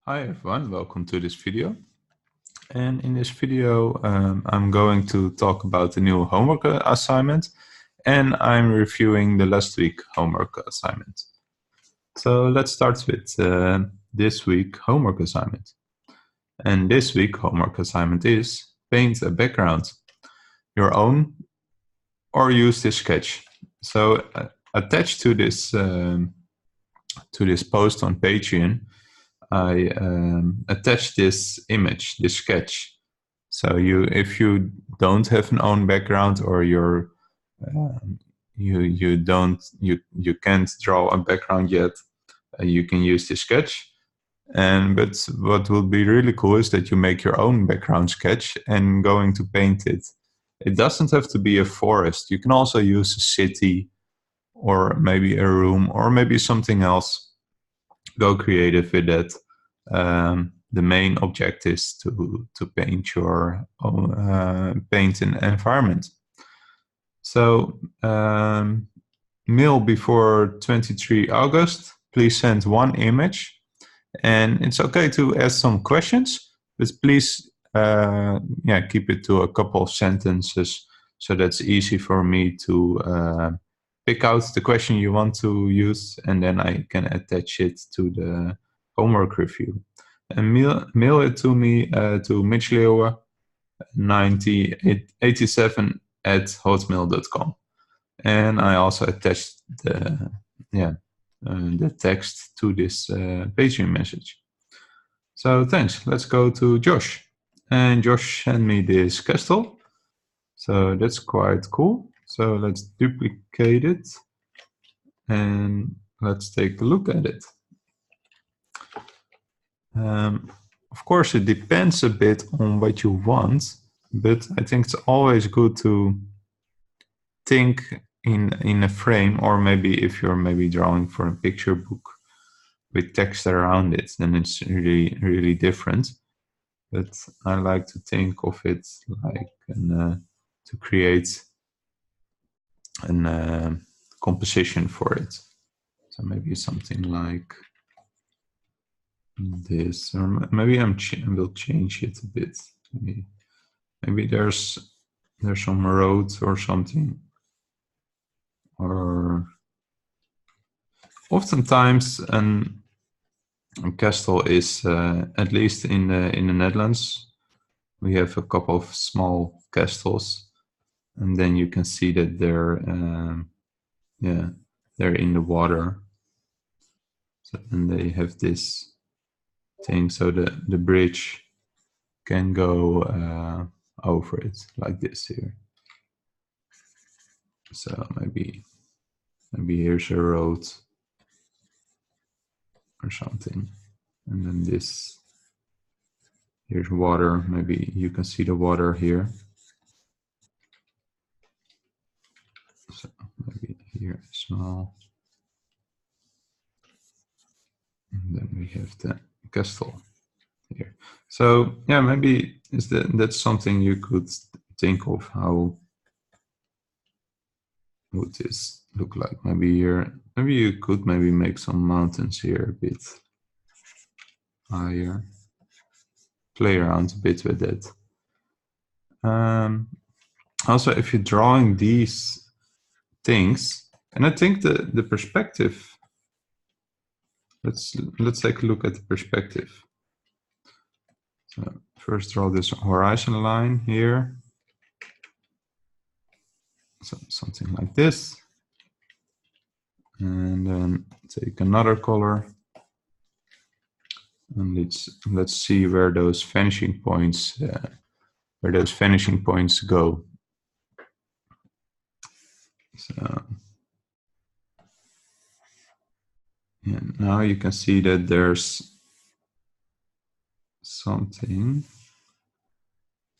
Hi everyone, welcome to this video. And in this video, I'm going to talk about the new homework assignment, and I'm reviewing the last week homework assignment. So let's start with this week homework assignment. And this week homework assignment is paint a background, your own, or use this sketch. So attached to this post on Patreon, I attach this image, this sketch. So if you don't have an own background, or you can't draw a background yet, you can use this sketch. But what will be really cool is that you make your own background sketch and going to paint it. It doesn't have to be a forest. You can also use a city, or maybe a room, or maybe something else. Go creative with that. The main object is to paint your own, paint an environment. So mail before 23 August, please send one image. And it's okay to ask some questions, but please keep it to a couple of sentences, so that's easy for me to pick out the question you want to use, and then I can attach it to the homework review. And mail it to me to mitchleeuwen9087@hotmail.com. And I also attached the text to this Patreon message. So thanks. Let's go to Josh. And Josh sent me this castle. So that's quite cool. So let's duplicate it and let's take a look at it. Of course, it depends a bit on what you want, but I think it's always good to think in a frame, or maybe if you're maybe drawing for a picture book with text around it, then it's really, really different. But I like to think of it like to create a composition for it. So maybe something like this, or maybe I will change it a bit. Maybe there's some road or something, or oftentimes a castle is at least in the Netherlands. We have a couple of small castles, and then you can see that they're in the water. So, and they have this thing, so the bridge can go over it like this here. So maybe here's a road or something, and then this, here's water. Maybe you can see the water here. So maybe here small, and then we have the castle here. So yeah, maybe that's something you could think of. How would this look like? Maybe here, maybe you could maybe make some mountains here a bit higher. Play around a bit with it. Also, if you're drawing these things, and I think the perspective. Let's take a look at the perspective. So first draw this horizon line here. So something like this. And then take another color. And let's see where those vanishing points go. So and now you can see that there's something.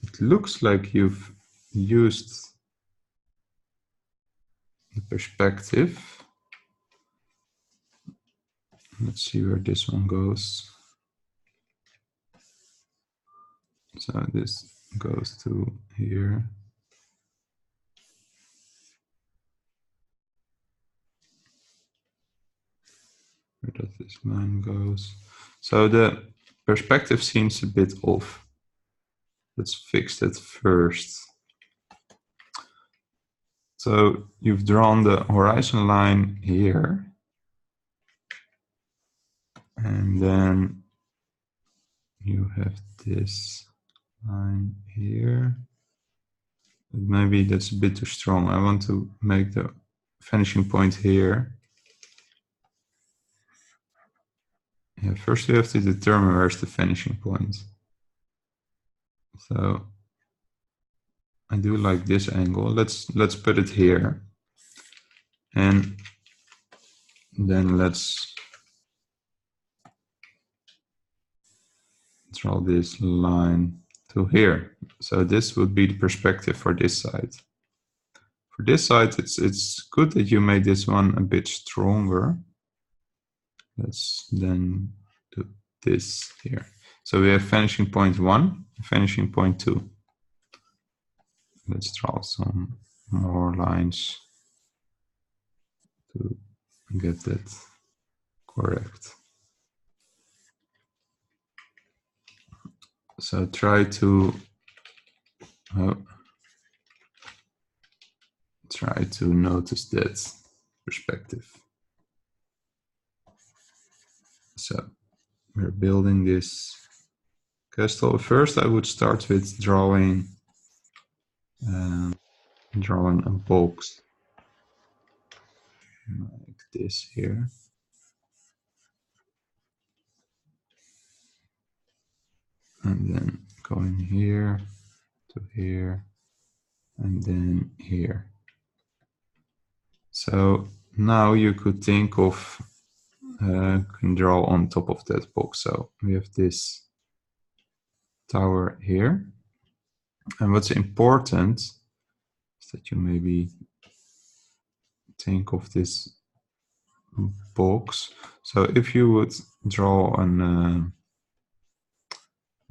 It looks like you've used the perspective. Let's see where this one goes. So this goes to here. Where does this line goes? So perspective seems a bit off. Let's fix that first. So you've drawn the horizon line here. And then you have this line here. But maybe that's a bit too strong. I want to make the vanishing point here. Yeah, first you have to determine where's the vanishing point. So I do like this angle. Let's put it here. And then let's draw this line to here. So this would be the perspective for this side. For this side, it's good that you made this one a bit stronger. Let's then do this here. So we have vanishing point 1, vanishing point 2. Let's draw some more lines to get that correct. So try to notice that perspective. So we're building this castle. First, I would start with drawing a box like this here. And then going here to here and then here. So now you could think of can draw on top of that box. So we have this tower here. And what's important is that you maybe think of this box. So if you would draw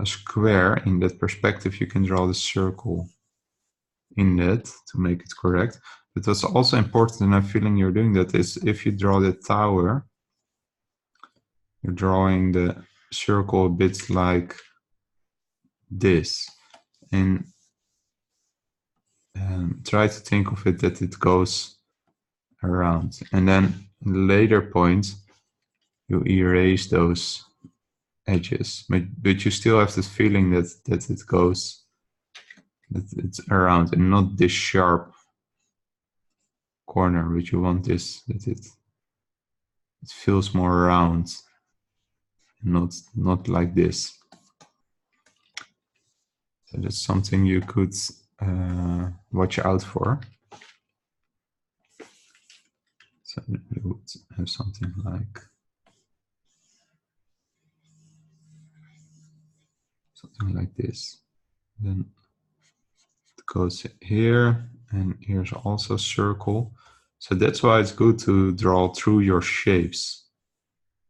a square in that perspective, you can draw the circle in that to make it correct. But what's also important, and I'm feeling you're doing that, is if you draw the tower, you're drawing the circle a bit like this. And try to think of it that it goes around. And then in the later point, you erase those edges. But you still have this feeling that it goes, that it's around and not this sharp corner, which you want this, that it feels more round, not like this. So that's something you could watch out for. So you would have something like this. Then it goes here, and here's also a circle. So that's why it's good to draw through your shapes,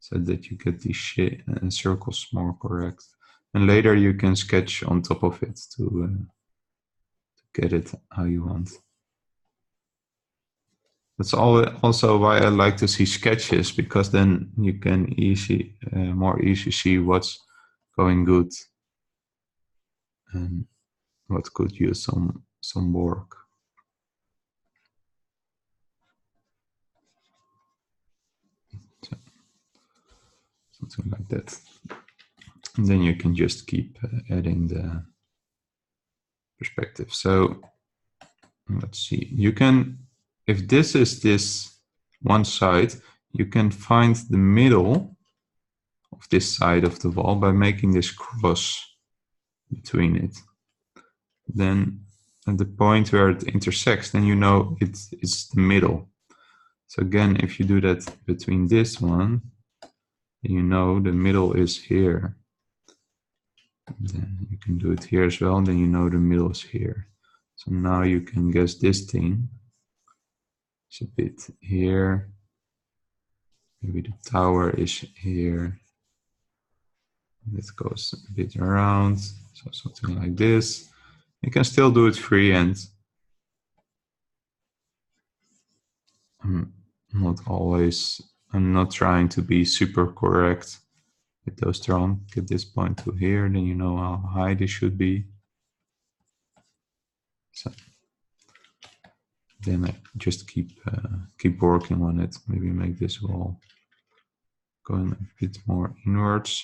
so that you get these circles more correct. And later you can sketch on top of it to get it how you want. That's also why I like to see sketches, because then you can more easily see what's going good and what could use some work. So, something like that. And then you can just keep adding the perspective. So let's see, you can, if this is this one side, you can find the middle of this side of the wall by making this cross between it. Then at the point where it intersects, then you know it's the middle. So again, if you do that between this one, you know the middle is here. And then you can do it here as well, and then you know the middle is here. So now you can guess this thing. It's a bit here. Maybe the tower is here. It goes a bit around, so something like this. You can still do it freehand. I'm not trying to be super correct with those drawn. Get this point to here, then you know how high this should be. So then I just keep working on it. Maybe make this wall going a bit more inwards,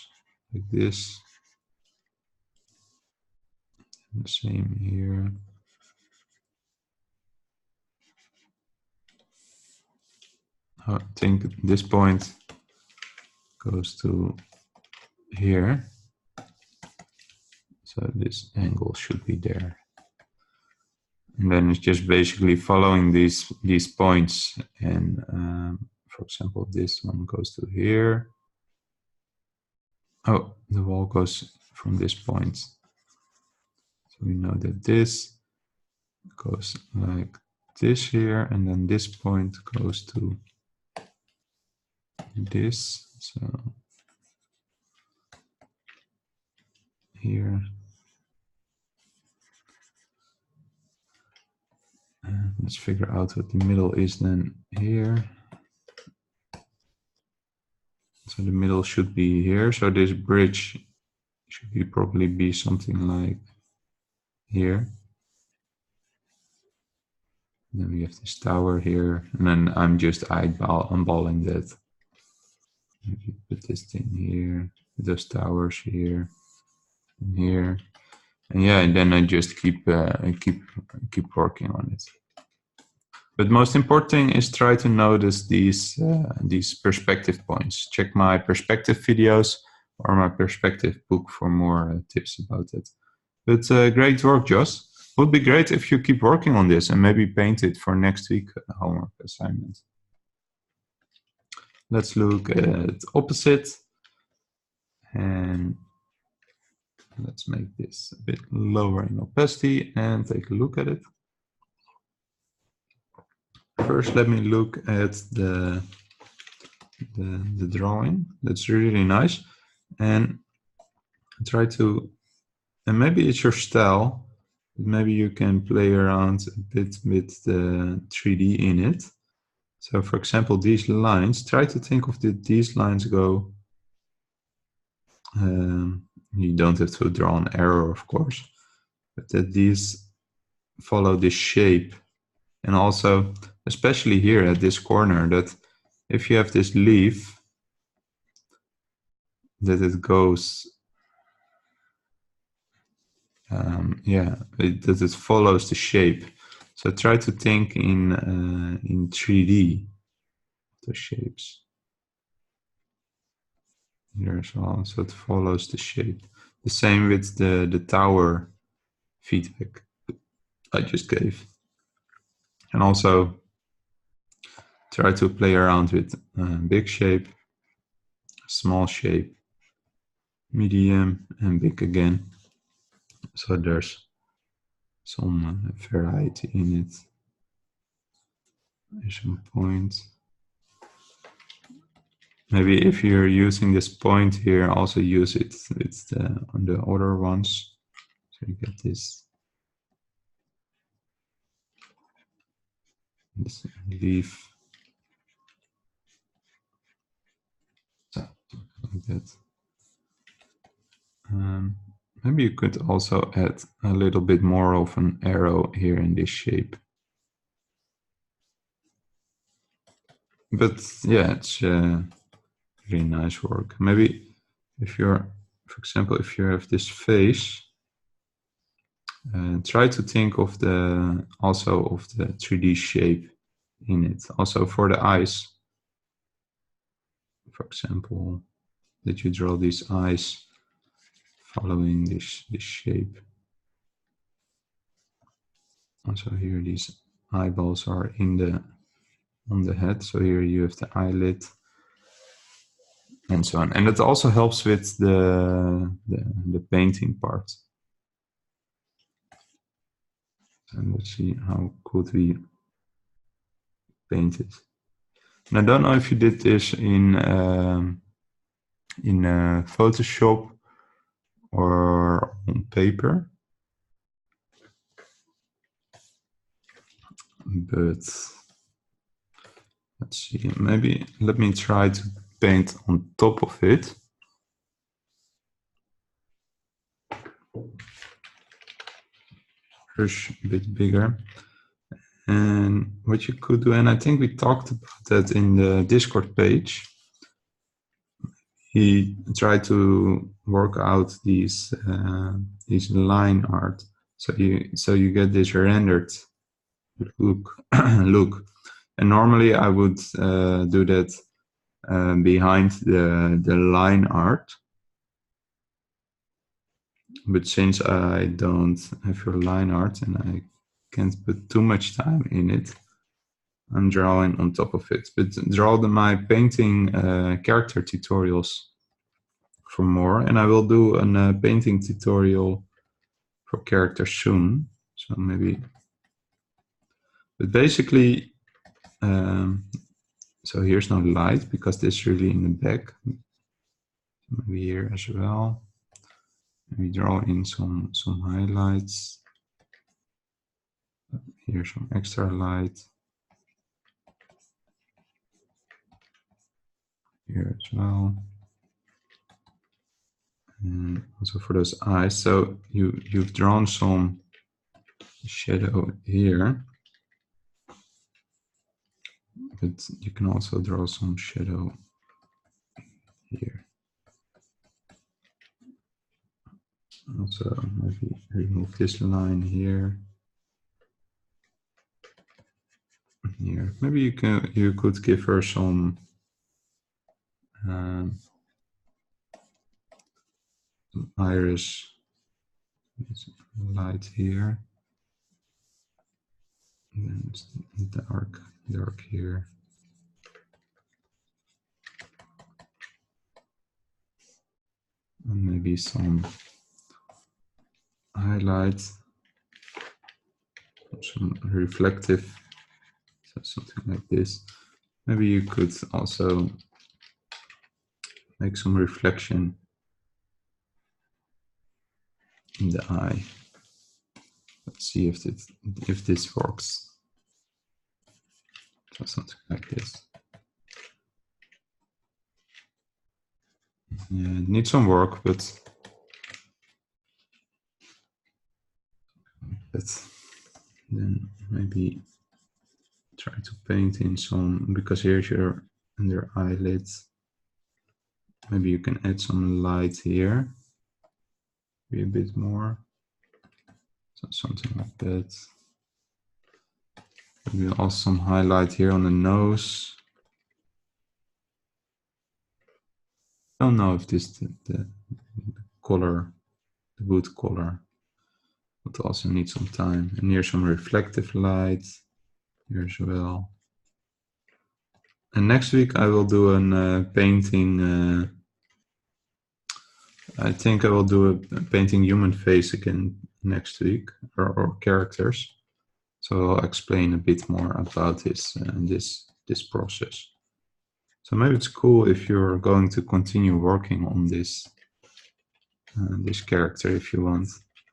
like this. And the same here. I think this point goes to here. So this angle should be there. And then it's just basically following these points. And for example, this one goes to here. Oh, the wall goes from this point. So we know that this goes like this here, and then this point goes to this. So here. And let's figure out what the middle is then here. So the middle should be here. So this bridge should probably be something like here. And then we have this tower here, and then I'm just eyeballing that. Maybe put this thing here, those towers here, and here, and yeah, and then I just keep working on it. But most important thing is try to notice these perspective points. Check my perspective videos or my perspective book for more tips about it. But great work, Joss. Would be great if you keep working on this and maybe paint it for next week homework assignment. Let's look at opposite, and let's make this a bit lower in opacity and take a look at it. First, let me look at the drawing. That's really nice, and try to, and maybe it's your style, but maybe you can play around a bit with the 3D in it. So for example, these lines, try to think of these lines go, you don't have to draw an arrow, of course, but that these follow this shape. And also, especially here at this corner, that if you have this leaf, that it goes, that it follows the shape. So try to think in 3D, the shapes. Here as well, so it follows the shape. The same with the tower feedback I just gave. And also try to play around with big shape, small shape, medium, and big again. So there's some variety in it. There's some point. Maybe if you're using this point here, also use it with on the other ones. So you get this leaf. So, like that. Maybe you could also add a little bit more of an arrow here in this shape. But yeah, it's really nice work. Maybe if you're, for example, if you have this face, try to think of also of the 3D shape in it. Also for the eyes, for example, that you draw these eyes following this shape. Also here these eyeballs are on the head, so here you have the eyelid and so on. And it also helps with the painting part. And let's see how could we paint it. And I don't know if you did this in Photoshop or on paper, but let's see. Maybe let me try to paint on top of it. brush a bit bigger. And what you could do, and I think we talked about that in the Discord page, he tried to work out these line art, so you get this rendered look. And normally I would do that behind the line art, but since I don't have your line art and I can't put too much time in it, I'm drawing on top of it. But draw my painting character tutorials for more, and I will do a painting tutorial for characters soon. So maybe, but basically, so here's no light because this is really in the back. Maybe here as well. Maybe draw in some highlights. Here's some extra light. Here as well. And also for those eyes. So you've drawn some shadow here, but you can also draw some shadow here. Also maybe remove this line here. Here, maybe you could give her some iris light here, and then dark here. And maybe some highlights, some reflective, so something like this. Maybe you could also make some reflection in the eye. Let's see if this works. So something like this. Yeah, it needs some work, but then maybe try to paint in some, because here's your under eyelids. Maybe you can add some light here, be a bit more, so something like that. Maybe also some highlight here on the nose. I don't know if this the color, the wood color, would also need some time. And here's some reflective light here as well. And next week I will do a painting. I think I will do a painting human face again next week, or characters. So I'll explain a bit more about this this process. So maybe it's cool if you're going to continue working on this this character if you want.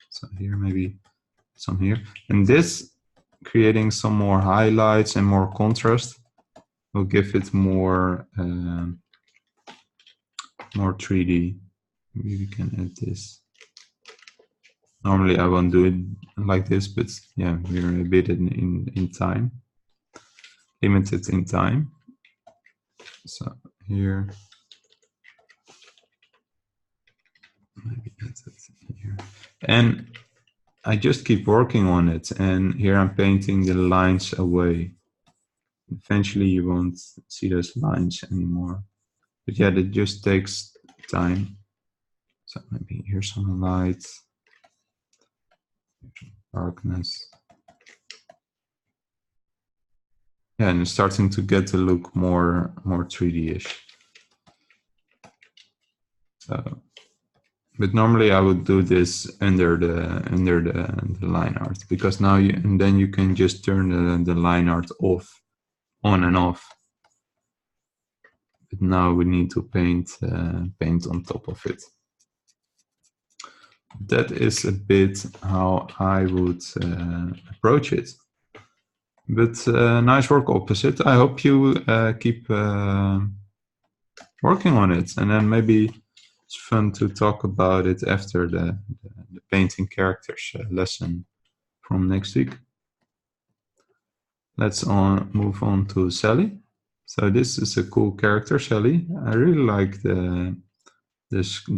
So here, maybe some here, and this, creating some more highlights and more contrast will give it more more 3D. Maybe we can add this. Normally I won't do it like this, but yeah, we're a bit in time, limited in time. So here, maybe that's it here. And I just keep working on it, and here I'm painting the lines away. Eventually you won't see those lines anymore. But yeah, that just takes time. So maybe here's some light, darkness. Yeah, and it's starting to get to look more 3D-ish. So, but normally I would do this under the line art, because now then you can just turn the line art off, on and off. But now we need to paint on top of it. That is a bit how I would approach it. But nice work, Opposite. I hope you keep working on it, and then maybe it's fun to talk about it after the painting characters lesson from next week. Let's move on to Sally. So this is a cool character, Sally. I really like the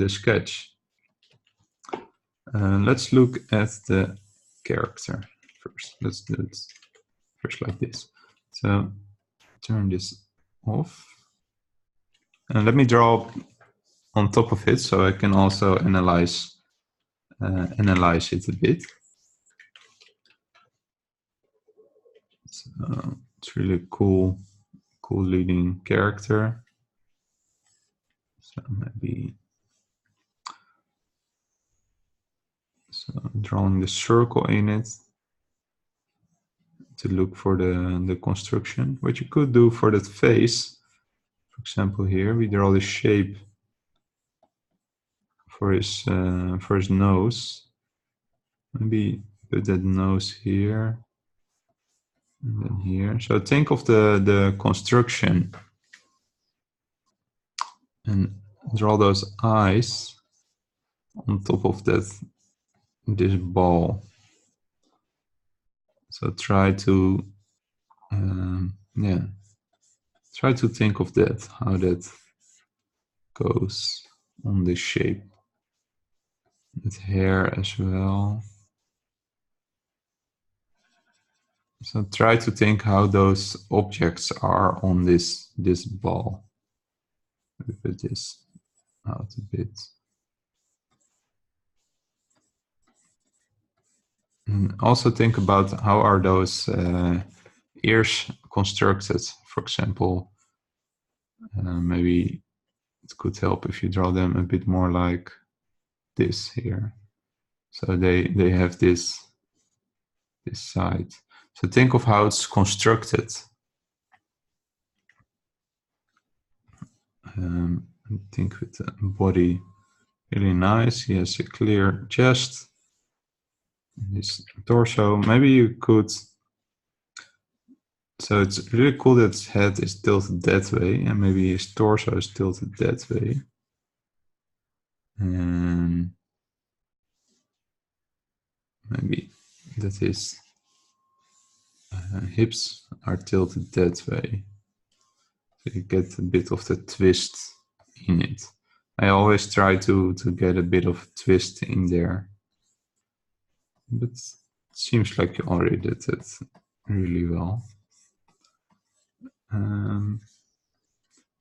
sketch. Let's look at the character first. Let's do it first like this. So turn this off. And let me draw on top of it so I can also analyze it a bit. So it's really cool leading character. So maybe drawing the circle in it to look for the construction. What you could do for that face, for example, here we draw the shape for his nose. Maybe put that nose here and then here. So think of the construction and draw those eyes on top of this ball. So try to try to think of that, how that goes on this shape. With hair as well. So try to think how those objects are on this ball. We put this out a bit. And also think about how are those ears constructed. For example, maybe it could help if you draw them a bit more like this here. So they have this side. So think of how it's constructed. I think with the body really nice. He has a clear chest. His torso. Maybe you could. So it's really cool that his head is tilted that way, and maybe his torso is tilted that way. And maybe that his hips are tilted that way. So you get a bit of the twist in it. I always try to get a bit of twist in there. But it seems like you already did it really well.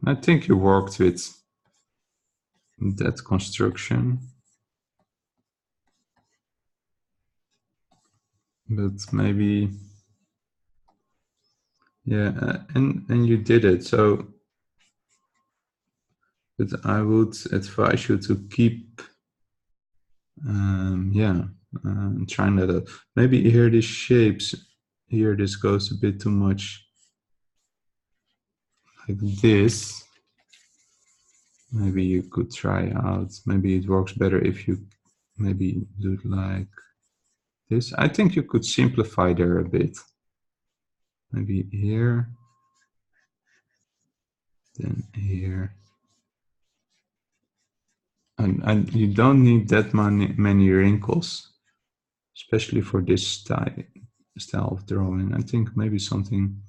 I think you worked with that construction. But maybe, yeah, and you did it. So, but I would advise you to keep, trying that out. Maybe here these shapes, here this goes a bit too much like this. Maybe you could try out. Maybe it works better if you maybe do it like this. I think you could simplify there a bit. Maybe here, then here. And you don't need that many wrinkles, especially for this style of drawing. I think maybe something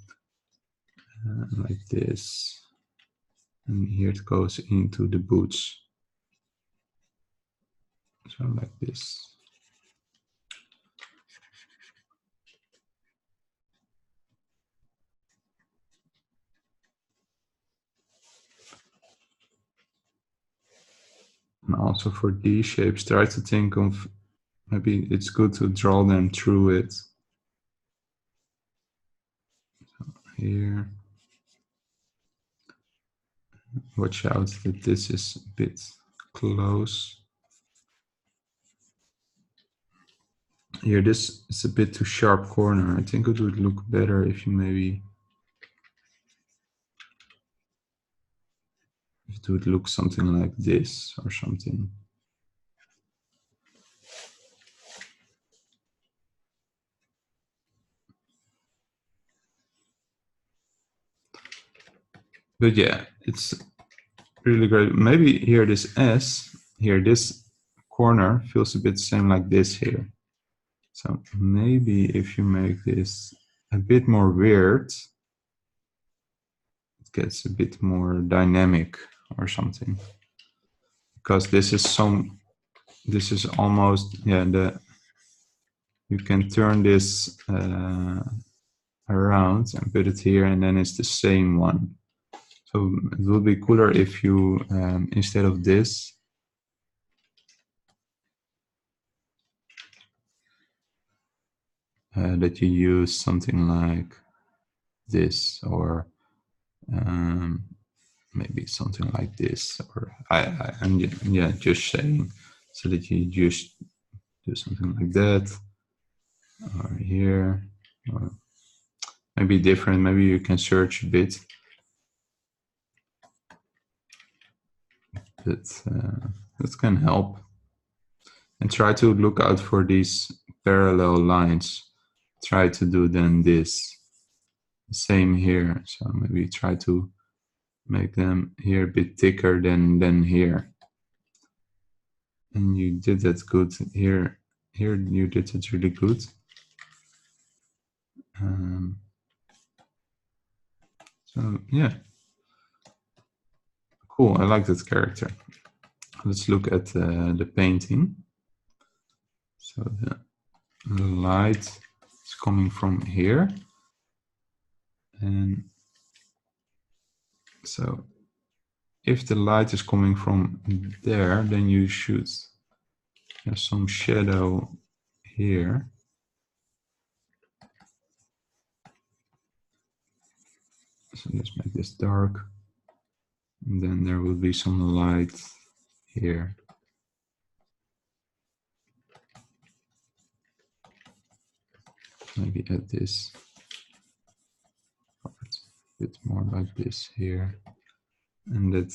like this. And here it goes into the boots. So like this. And also for these shapes, try to think of, maybe it's good to draw them through it. So here. Watch out that this is a bit close. Here, this is a bit too sharp corner. I think it would look better if you maybe, if it would look something like this or something. But yeah, it's really great. Maybe here this S, here, this corner feels a bit the same like this here. So maybe if you make this a bit more weird, it gets a bit more dynamic or something. Because this is almost, yeah, you can turn this around and put it here, and then it's the same one. So it will be cooler if you, instead of this, that you use something like this, or maybe something like this, or I'm yeah, just saying, so that you just do something like that, or here, or maybe different. Maybe you can search a bit, but that can help. And try to look out for these parallel lines. Try to do then this. Same here. So maybe try to make them here a bit thicker than here. And you did that good here. Here you did it really good. So yeah, cool. I like that character. Let's look at the painting. So the light is coming from here, and so if the light is coming from there, then you should have some shadow here. So let's make this dark, and then there will be some light here. Maybe add this part a bit more like this here, and that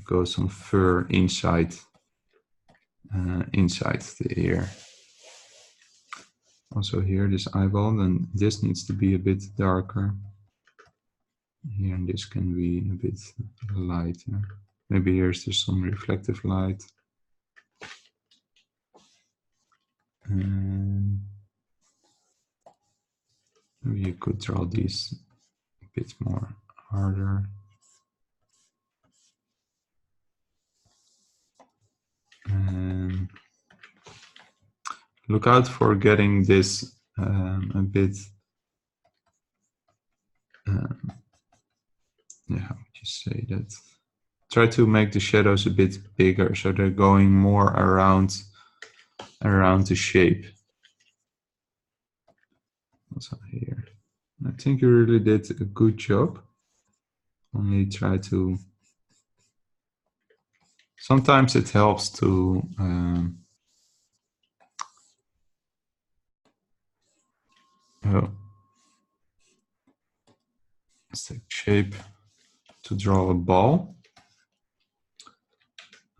goes some fur inside the ear. Also here, this eyeball, then this needs to be a bit darker. Here, and this can be a bit lighter. Maybe here's just some reflective light. And maybe you could draw these a bit more harder. And look out for getting this a bit, yeah, how would you say that? Try to make the shadows a bit bigger, so they're going more around the shape. Also here. I think you really did a good job. Only try to, sometimes it helps to let's take shape to draw a ball.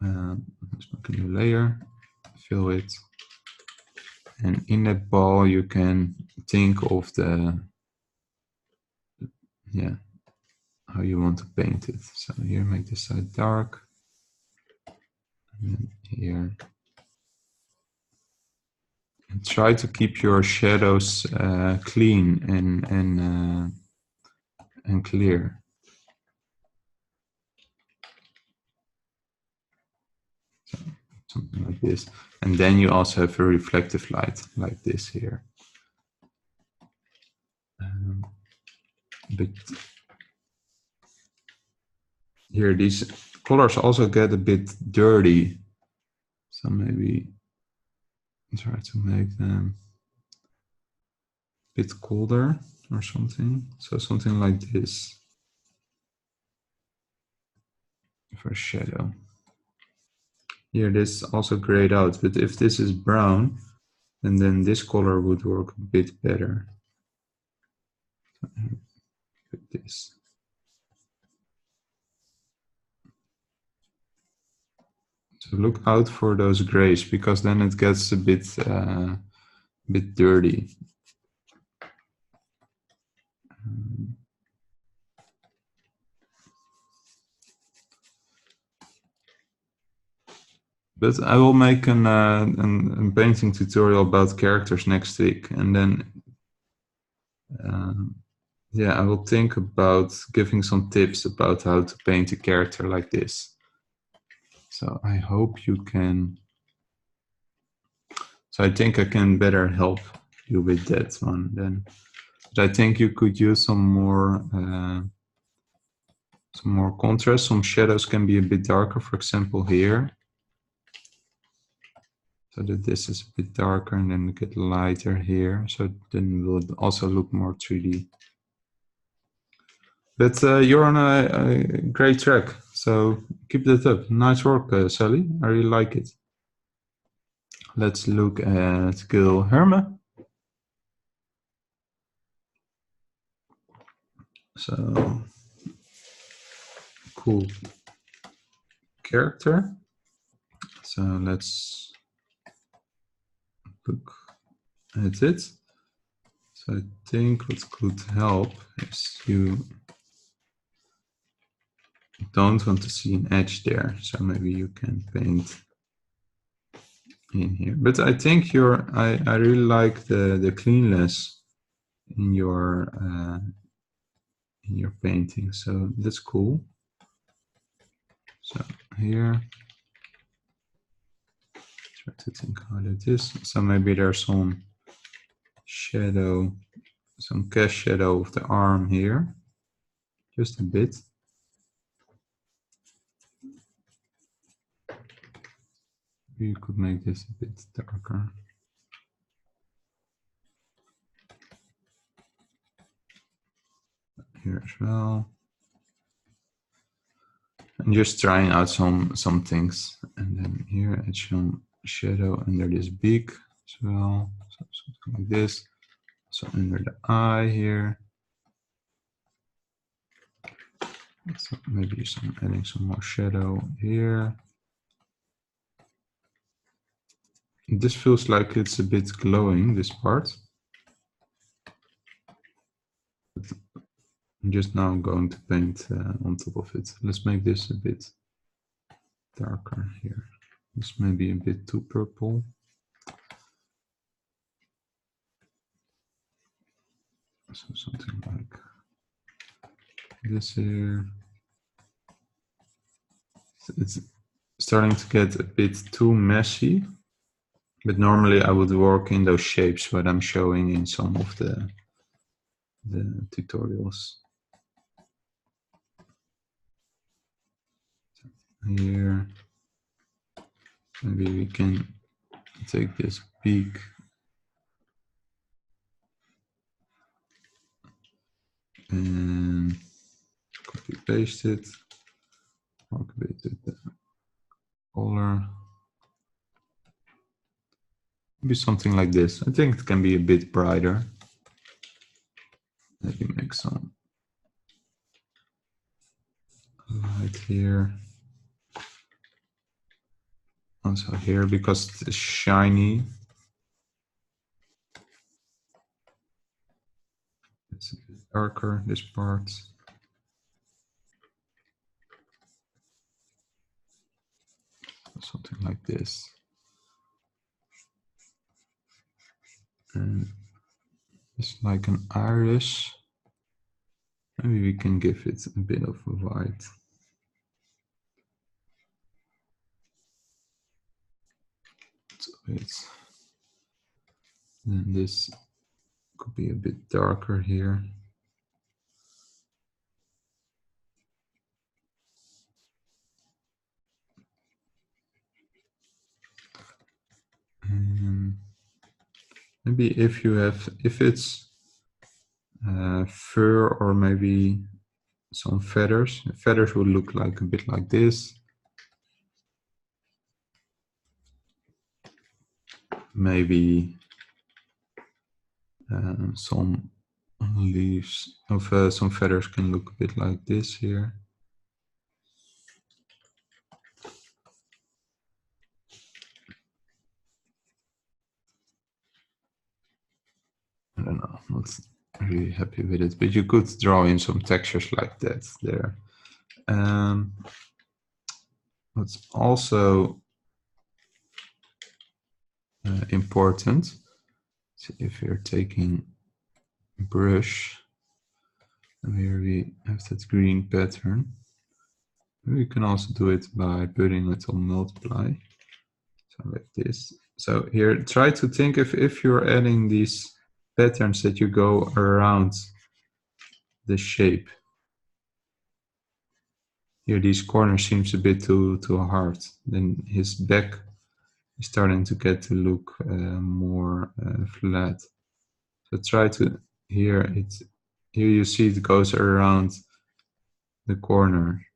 Let's make a new layer, fill it, and in that ball you can think of the, yeah, how you want to paint it. So here, make this side dark, and then here, and try to keep your shadows clean and clear. So, something like this, and then you also have a reflective light like this here. But here, these colors also get a bit dirty, so maybe try to make them a bit colder or something. So something like this for shadow. Here, this also grayed out, but if this is brown, and then this color would work a bit better. Put this. So look out for those grays, because then it gets a bit dirty. But I will make a painting tutorial about characters next week, and then yeah, I will think about giving some tips about how to paint a character like this. So I hope you can. So I think I can better help you with that one then. But I think you could use some more contrast. Some shadows can be a bit darker, for example, here. So that this is a bit darker, and then get lighter here. So then it will also look more 3D. But you're on a great track. So keep that up. Nice work, Sally. I really like it. Let's look at Gil Herme. So cool character. So let's look at it. So I think what could help is you don't want to see an edge there. So maybe you can paint in here. But I think I really like the cleanness in your painting. So that's cool. So here, try to think how that is. So maybe there's some shadow, some cast shadow of the arm here, just a bit. You could make this a bit darker. Here as well. And just trying out some things. And then here add some shadow under this beak as well. So something like this. So under the eye here. So maybe adding some more shadow here. This feels like it's a bit glowing, this part. But I'm just now going to paint on top of it. Let's make this a bit darker here. This may be a bit too purple. So something like this here. It's starting to get a bit too messy, but normally I would work in those shapes what I'm showing in some of the tutorials. Here, maybe we can take this peak and copy paste it, work a bit with the color. Maybe something like this. I think it can be a bit brighter. Maybe make some light here. Also here, because it's shiny. It's a bit darker, this part. Something like this. And it's like an iris. Maybe we can give it a bit of a white. So it's, and this could be a bit darker here. And maybe if it's fur or maybe some feathers. Feathers will look like a bit like this. Maybe some leaves of some feathers can look a bit like this here. I don't know, I'm not really happy with it, but you could draw in some textures like that there. What's also important. So if you're taking brush, and here we have that green pattern. We can also do it by putting it on multiply. So like this. So here, try to think if you're adding these patterns that you go around the shape. Here, these corners seems a bit too hard. Then his back is starting to get to look more flat. So try to here you see it goes around the corner.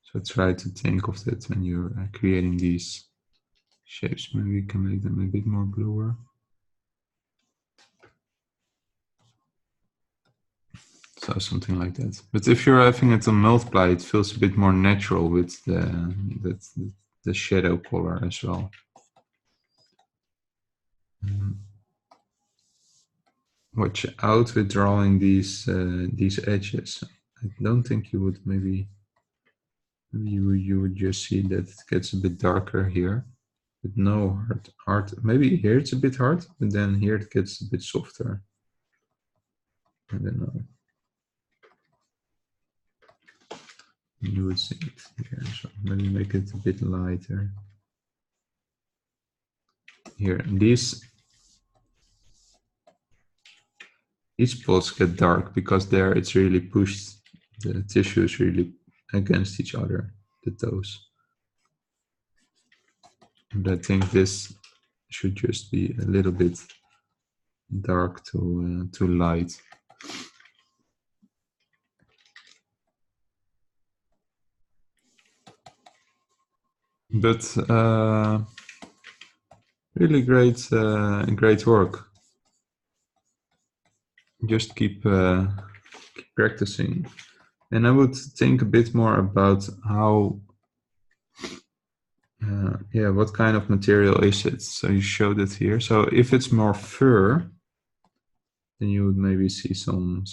So try to think of that when you're creating these shapes. Maybe we can make them a bit more bluer. So something like that. But if you're having it on multiply, it feels a bit more natural with the shadow color as well. Watch out with drawing these edges. I don't think you would maybe you would just see that it gets a bit darker here, but no hard. Maybe here it's a bit hard, but then here it gets a bit softer. I don't know. You would see it here, so maybe make it a bit lighter. Here, these spots get dark because there it's really pushed. The tissue is really against each other, the toes. And I think this should just be a little bit dark to light. But really great work. Just keep practicing. And I would think a bit more about how, what kind of material is it? So you showed it here. So if it's more fur, then you would maybe see some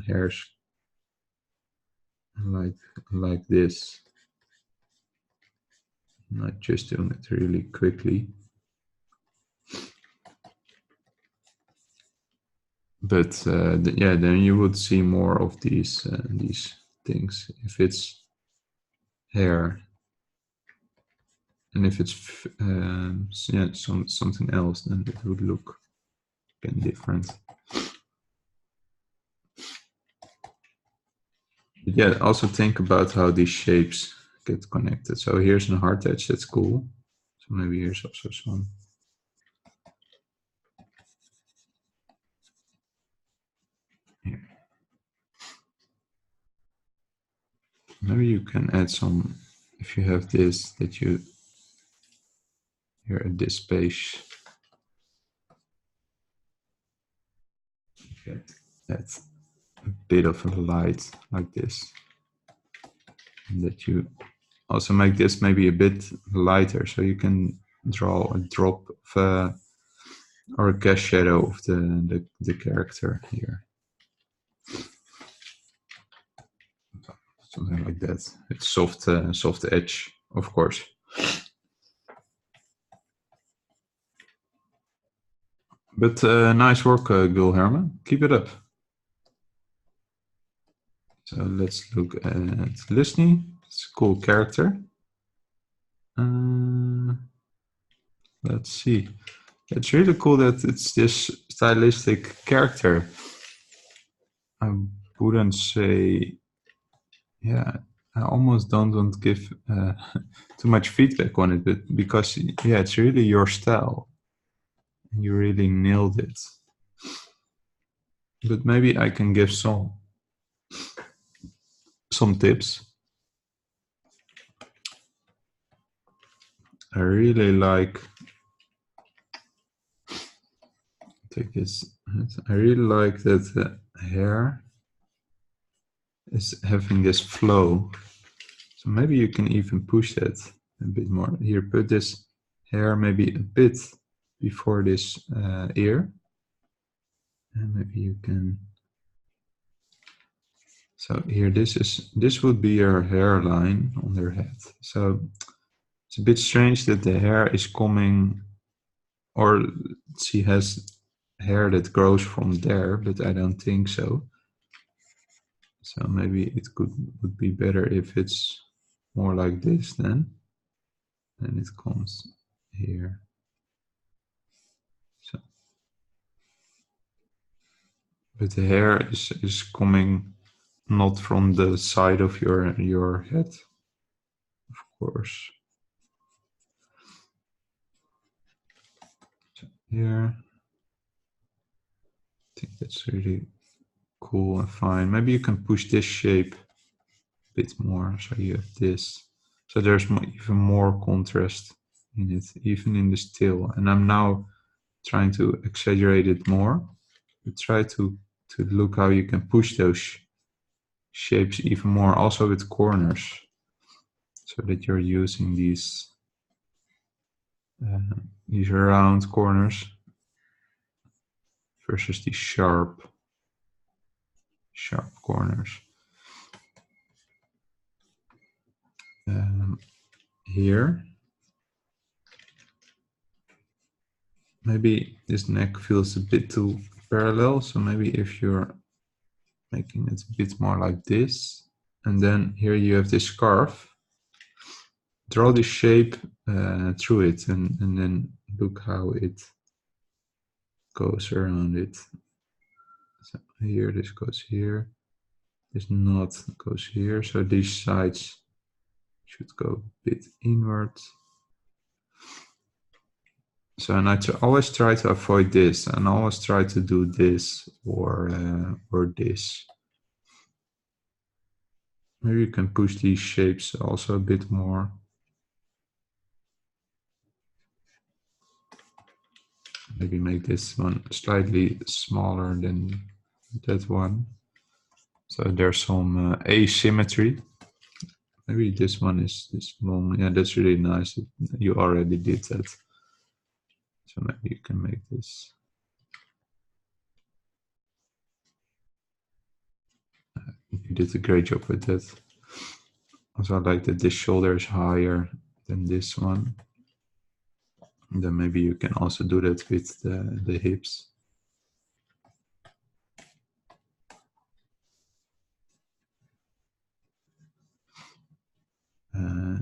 hairs like this. Not just doing it really quickly. But yeah, then you would see more of these things. If it's hair, and if it's yeah, something else, then it would look again different. But yeah, also think about how these shapes get connected. So here's a hard edge, that's cool. So maybe here's also some. Here. Maybe you can add some, if you have this, that you here at this space get that a bit of a light like this, and that you also make this maybe a bit lighter, so you can draw a drop of or a cast shadow of the character here. Something like that. It's soft edge, of course. But nice work, Gul Herman. Keep it up. So let's look at Lisny. It's a cool character. Let's see. It's really cool that it's this stylistic character. I wouldn't say, yeah, I almost don't want to give too much feedback on it, but because, yeah, it's really your style. You really nailed it. But maybe I can give some tips. I really like, take this, I really like that the hair is having this flow. So maybe you can even push that a bit more. Here, put this hair maybe a bit before this ear. And maybe you can, so here this would be your hairline on their head. So It's a bit strange that the hair is coming, or she has hair that grows from there, but I don't think so. So maybe it would be better if it's more like this then. And it comes here. So, but the hair is coming not from the side of your head, of course. So here, I think that's really cool and fine. Maybe you can push this shape a bit more, so you have this. So there's even more contrast in it, even in the still. And I'm now trying to exaggerate it more. But try to look how you can push those shapes even more, also with corners, so that you're using these round corners versus these sharp corners. Here, maybe this neck feels a bit too parallel, so maybe if you're making it a bit more like this, and then here you have this scarf, draw the shape through it, and then look how it goes around it. So here, this goes here, this knot goes here, so these sides should go a bit inward. So, and I always try to avoid this, and always try to do this or this. Maybe you can push these shapes also a bit more. Maybe make this one slightly smaller than that one. So there's some asymmetry. Maybe this one is this long. Yeah, that's really nice. You already did that. So maybe you can make this. You did a great job with that. Also, I like that this shoulder is higher than this one. And then maybe you can also do that with the hips.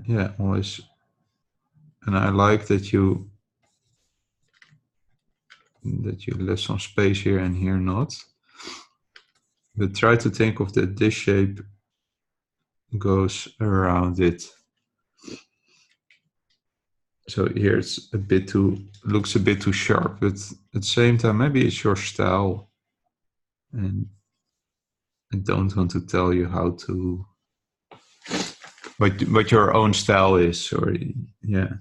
Yeah, always. And I like that you left some space here and here not. But try to think of that this shape goes around it. So here it's a bit too, looks a bit too sharp, but at the same time, maybe it's your style. And I don't want to tell you how to, what your own style is, or yeah.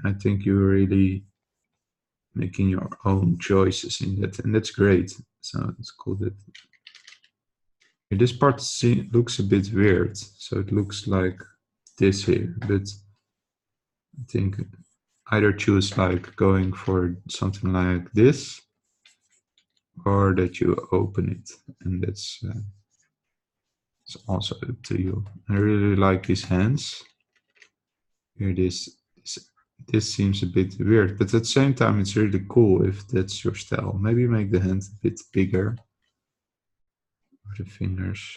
I think you're really making your own choices in that, and that's great. So it's cool that this part looks a bit weird. So it looks like this here, but I think either choose like going for something like this, or that you open it, and that's it's also up to you. I really like these hands. Here, this seems a bit weird, but at the same time, it's really cool if that's your style. Maybe make the hand a bit bigger, or the fingers.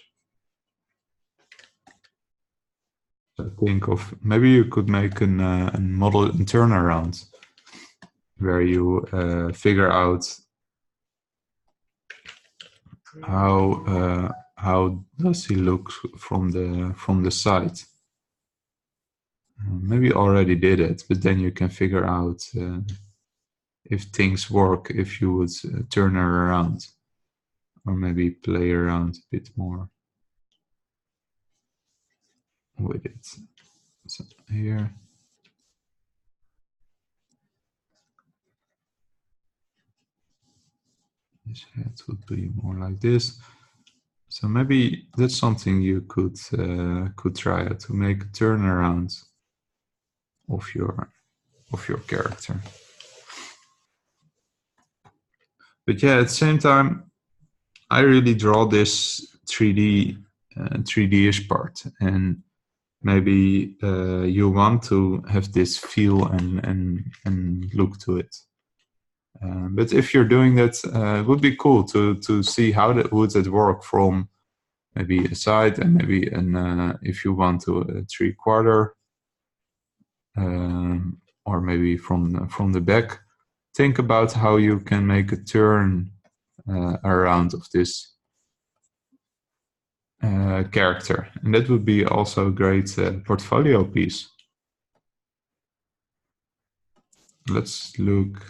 So think of, maybe you could make a model and turnaround where you figure out how does he look from the side. Maybe you already did it, but then you can figure out if things work if you would turn her around, or maybe play around a bit more with it. So here, this head would be more like this. So maybe that's something you could try out, to make a turnaround of your character. But yeah, at the same time, I really draw this 3D 3D-ish part, and maybe you want to have this feel and look to it. But if you're doing that, it would be cool to see how that would that work from maybe a side and maybe if you want to a 3/4, or maybe from the back. Think about how you can make a turn around of this character, and that would be also a great portfolio piece. Let's look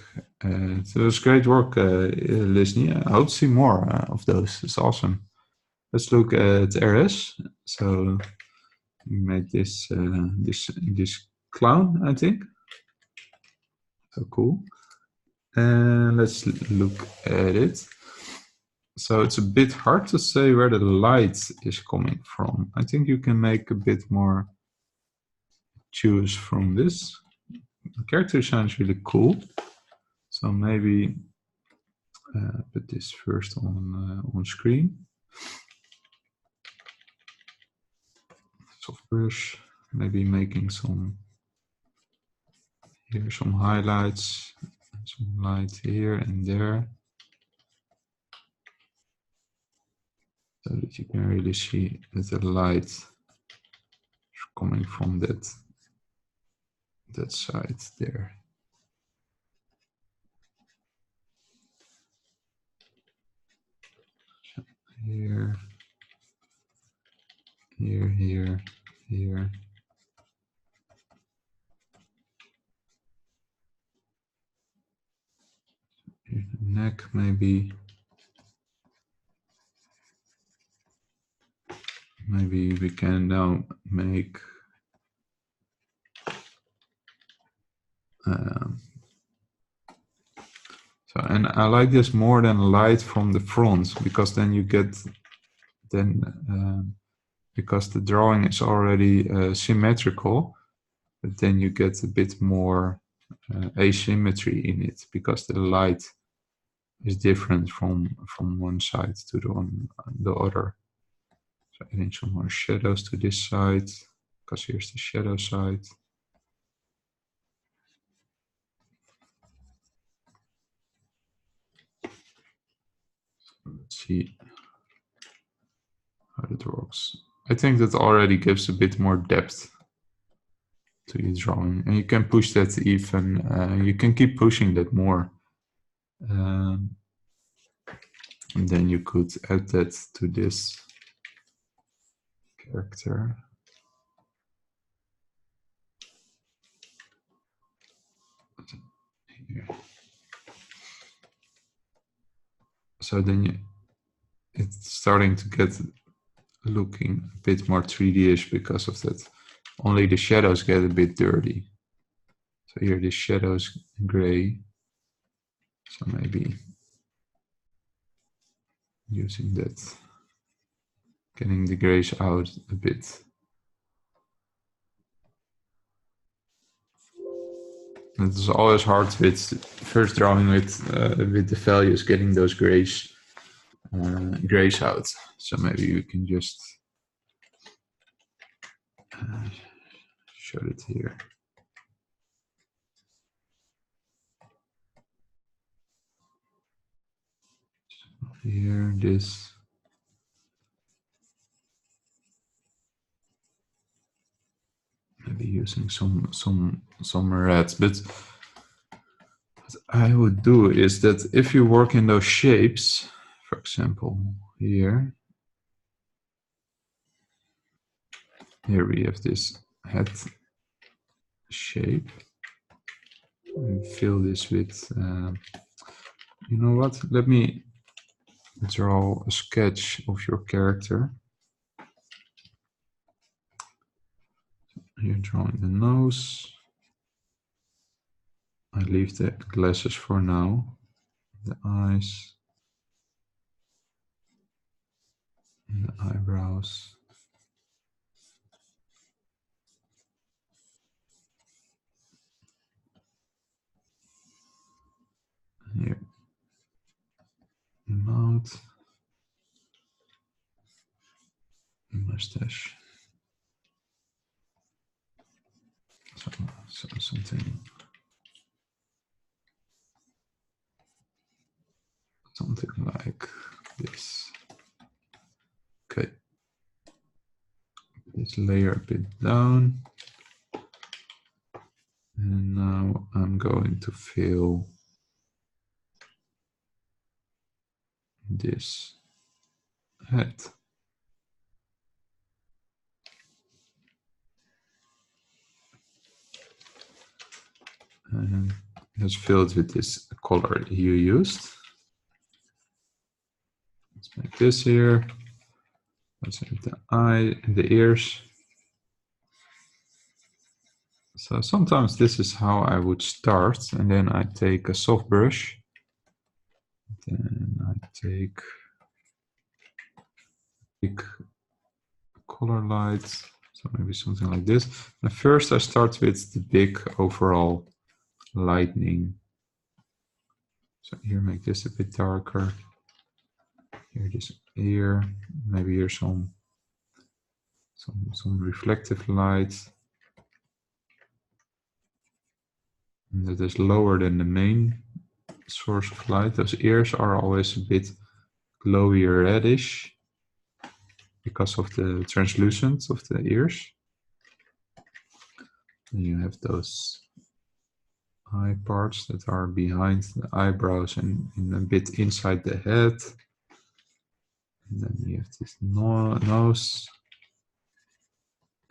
at those. Great work, Lisney. I hope to see more of those. It's awesome. Let's look at RS. So we made this this clown, I think. So cool. And let's look at it. So it's a bit hard to say where the light is coming from. I think you can make a bit more choose from this. The character sounds really cool. So maybe put this first on screen. Soft brush, maybe making some here, some highlights, some light here and there, so that you can really see that the light is coming from that side there. Here, here, here, here. Here, neck maybe. Maybe we can now make so, and I like this more than light from the front, because then you get because the drawing is already symmetrical, but then you get a bit more asymmetry in it, because the light is different from one side to the other. So adding some more shadows to this side, because here's the shadow side. Let's see how that works. I think that already gives a bit more depth to your drawing, and you can push that even, you can keep pushing that more. And then you could add that to this character. Here. So then it's starting to get looking a bit more 3D-ish because of that. Only the shadows get a bit dirty. So here the shadows gray. So maybe using that, getting the grays out a bit. It's always hard with first drawing with the values, getting those grays out. So maybe we can just show it here. Here, this. Maybe using some reds, but what I would do is that if you work in those shapes, for example, here we have this head shape, and fill this with, you know what? Let me draw a sketch of your character. Here, drawing the nose. I leave the glasses for now. The eyes. And the eyebrows. Here. The mouth. The mustache. So something like this. Okay. This layer a bit down. And now I'm going to fill this head. And just fill it with this color you used. Let's make this here. Let's make the eye and the ears. So sometimes this is how I would start, and then I take a soft brush. Then I take big color light, so maybe something like this. And first I start with the big overall lightning. So here, make this a bit darker. Here, this here, maybe here's some reflective light. And that is lower than the main source of light. Those ears are always a bit glowy reddish because of the translucence of the ears. And you have those eye parts that are behind the eyebrows and a bit inside the head. And then you have this nose.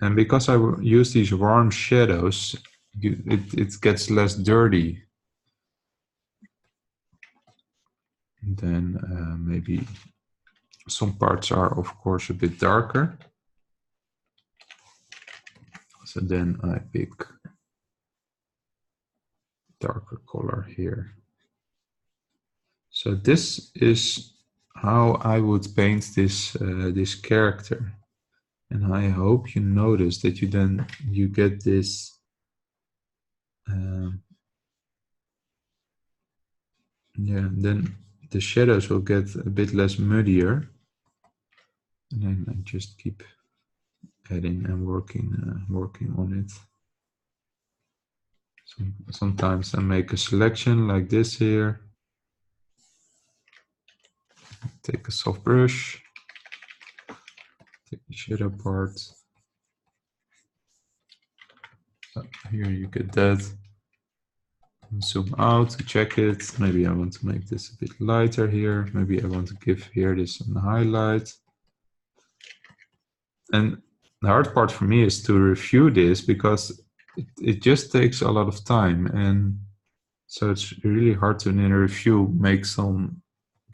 And because I use these warm shadows, it gets less dirty. And then maybe some parts are, of course, a bit darker. So then I pick darker color here. So this is how I would paint this this character. And I hope you notice that you get this yeah, then the shadows will get a bit less muddier. And then I just keep adding and working on it. Sometimes I make a selection like this here. Take a soft brush, take the shadow part. So here you get that. And zoom out to check it. Maybe I want to make this a bit lighter here. Maybe I want to give here this a highlight. And the hard part for me is to review this because it just takes a lot of time. And so it's really hard to in a review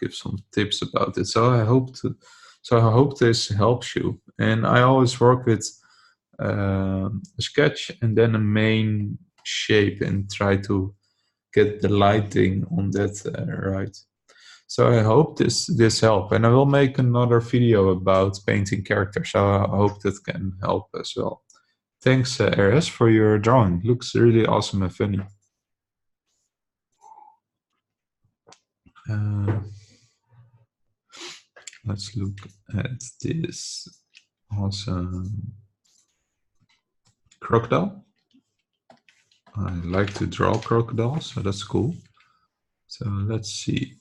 give some tips about it. So I hope this helps you. And I always work with a sketch and then a main shape and try to get the lighting on that right. So I hope this helped, and I will make another video about painting characters. So I hope that can help as well. Thanks, RS, for your drawing. Looks really awesome and funny. Let's look at this awesome crocodile. I like to draw crocodiles, so that's cool. So let's see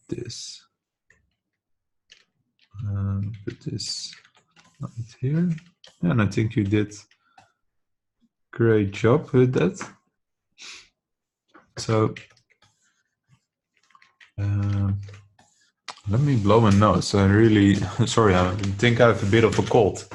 this. Put this right here. And I think you did a great job with that. So let me blow my nose. I really, sorry, I think I have a bit of a cold.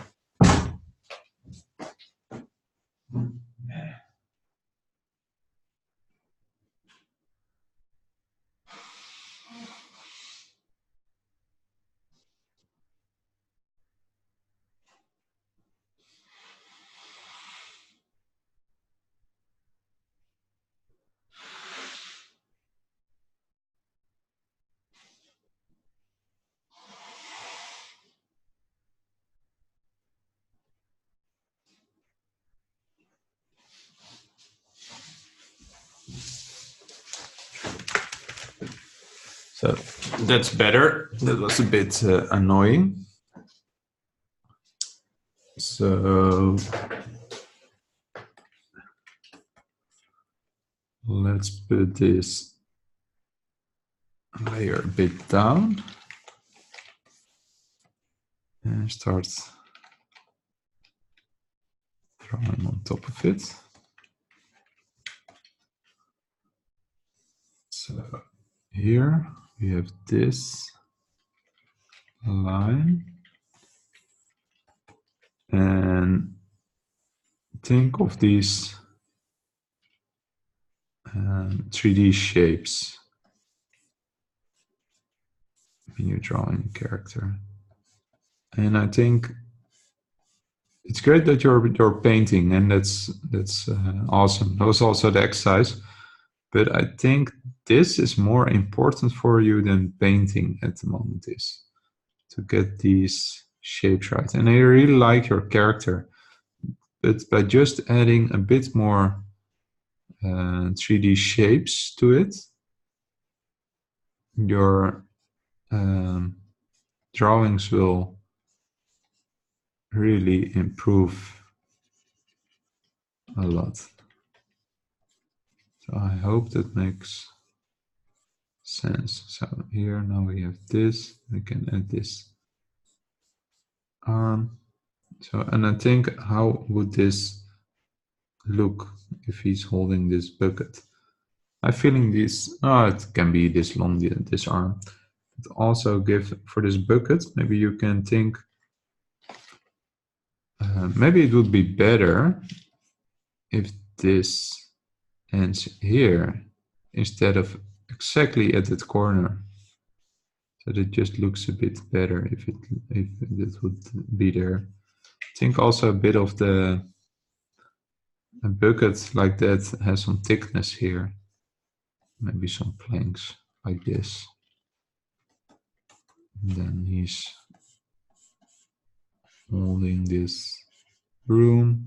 So that's better. That was a bit annoying. So Let's put this layer a bit down and start drawing on top of it. So here we have this line, and think of these 3D shapes when you're drawing a character. And I think it's great that you're painting, and that's awesome. That was also the exercise, but I think this is more important for you than painting at the moment is to get these shapes right. And I really like your character, but by just adding a bit more 3D shapes to it, your drawings will really improve a lot. So I hope that makes sense. So here now we have this, we can add this arm. So, and I think, how would this look if he's holding this bucket? I'm feeling this, oh, it can be this long, this arm. But also give for this bucket, maybe you can think, maybe it would be better if this ends here instead of exactly at that corner. So that it just looks a bit better if it would be there. Think also a bit of a bucket like that has some thickness here. Maybe some planks like this. And then he's holding this broom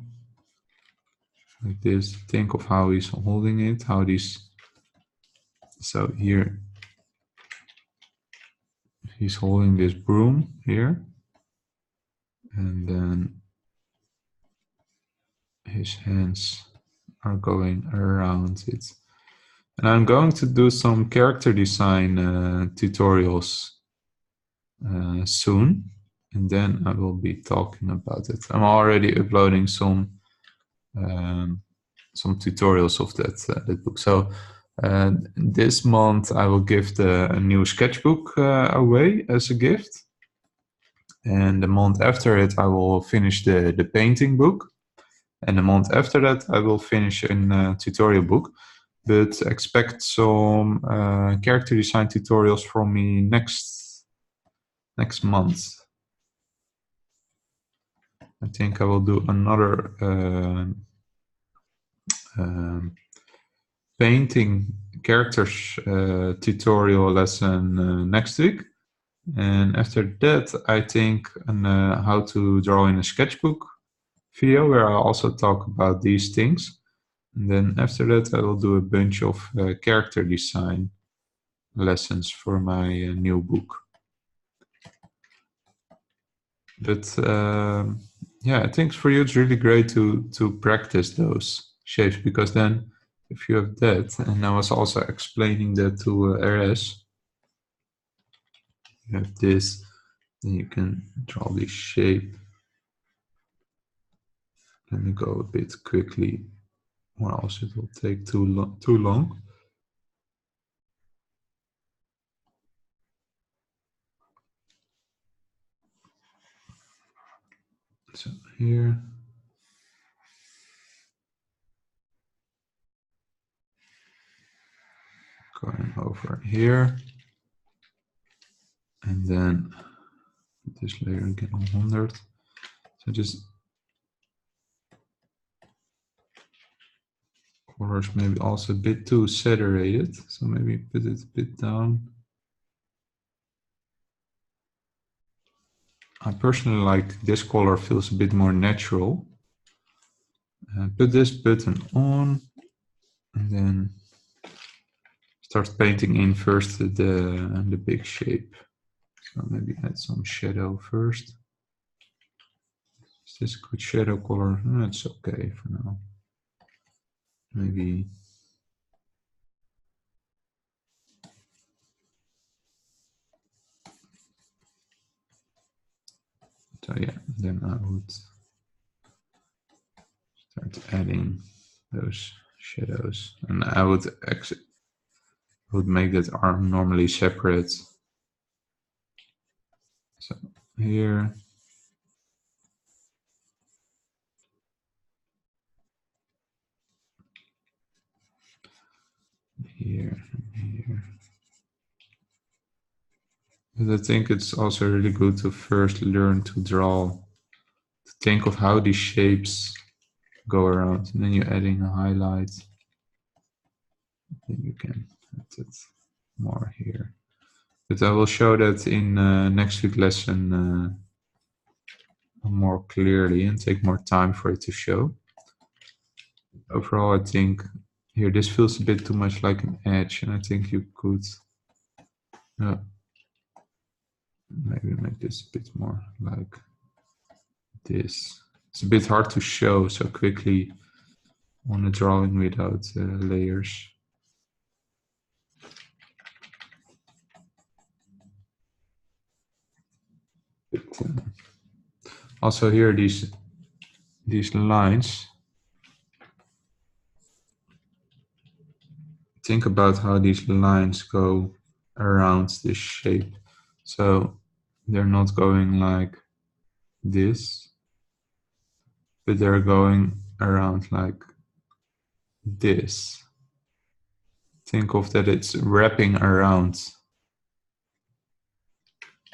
like this. Think of how he's holding it, how these, so here he's holding this broom here, and then his hands are going around it. And I'm going to do some character design tutorials soon, and then I will be talking about it. I'm already uploading some tutorials of that book. So this month I will give a new sketchbook away as a gift, and the month after it I will finish the painting book, and the month after that I will finish a tutorial book. But expect some character design tutorials from me next month. I think I will do another painting characters tutorial lesson next week. And after that, I think how to draw in a sketchbook video where I also talk about these things. And then after that, I will do a bunch of character design lessons for my new book. But yeah, I think for you it's really great to practice those shapes, because then if you have that, and I was also explaining that to RS, you have this, then you can draw this shape. Let me go a bit quickly, or else it will take too long. So here, going over here, and then put this layer again on 100. So just colors maybe also a bit too saturated, so maybe put it a bit down. I personally like this color, feels a bit more natural. Put this button on, and then start painting in first the big shape. So maybe add some shadow first. Is this a good shadow color? No, it's okay for now. Maybe So yeah, then I would start adding those shadows, and I would make that arm normally separate. So here, here, and here. But I think it's also really good to first learn to draw, to think of how these shapes go around, and then you're adding a highlight. Then you can add it more here. But I will show that in next week's lesson more clearly and take more time for it to show. Overall, I think here this feels a bit too much like an edge, and I think you could maybe make this a bit more like this. It's a bit hard to show so quickly on a drawing without layers. But, also here these lines. Think about how these lines go around this shape. So they're not going like this, but they're going around like this. Think of that it's wrapping around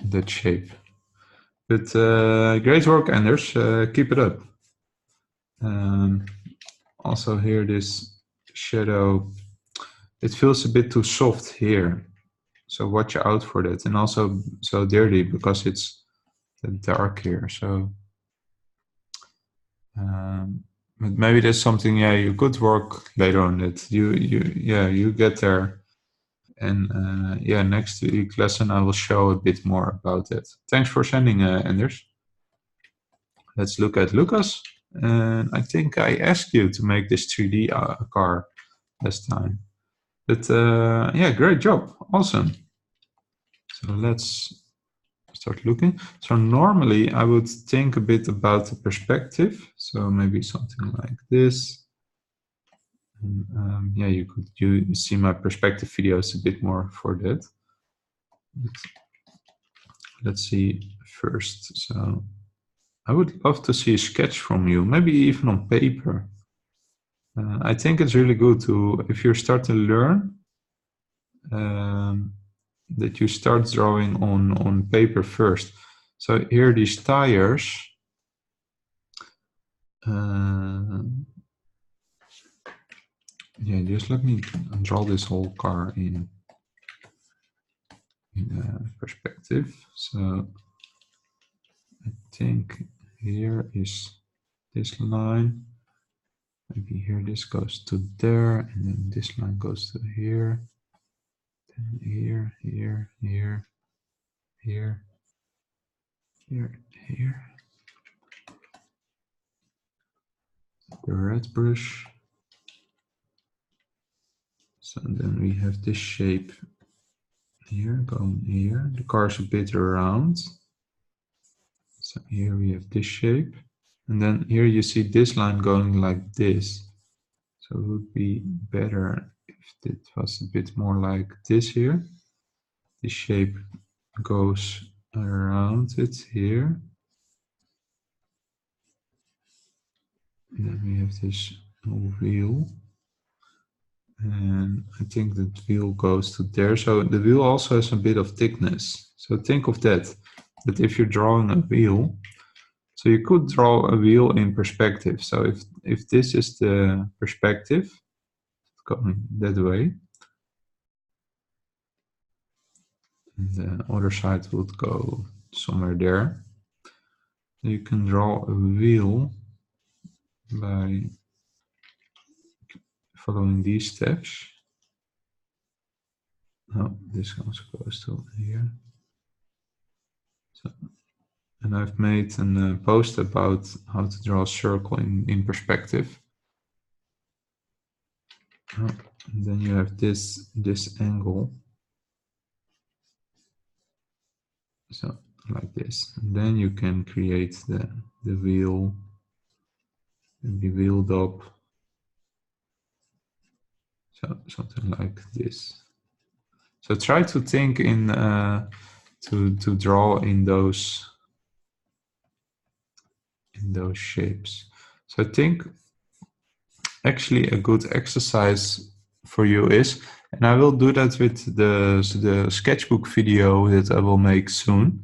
that shape. But great work, Anders. Keep it up. Also here, this shadow, it feels a bit too soft here. So watch out for that. And also so dirty because it's dark here. So but maybe that's something, yeah, you could work later on it. You get there. And yeah, next week lesson I will show a bit more about it. Thanks for sending, Anders. Let's look at Lucas. And I think I asked you to make this 3D car last time. But yeah, great job. Awesome. So let's start looking. So normally I would think a bit about the perspective. So maybe something like this. And, yeah, you see my perspective videos a bit more for that. But let's see first. So I would love to see a sketch from you, maybe even on paper. I think it's really good to, if you start to learn, that you start drawing on paper first. So here these tires, yeah, just let me draw this whole car in perspective. So I think here is this line. Maybe here this goes to there, and then this line goes to here. Then here, here, here, here, here, here. The red brush. So then we have this shape here going here. The car is a bit round. So here we have this shape. And then here you see this line going like this. So it would be better if it was a bit more like this here. The shape goes around it here. And then we have this wheel. And I think the wheel goes to there. So the wheel also has a bit of thickness. So think of that if you're drawing a wheel, so you could draw a wheel in perspective. So if this is the perspective, going that way, and the other side would go somewhere there. You can draw a wheel by following these steps. Oh, this also goes to here. So, and I've made a post about how to draw a circle in perspective. Oh, and then you have this angle. So like this. And then you can create the wheel, and be wheeled up. So something like this. So try to think in to draw in those shapes. So I think actually a good exercise for you is, and I will do that with the sketchbook video that I will make soon,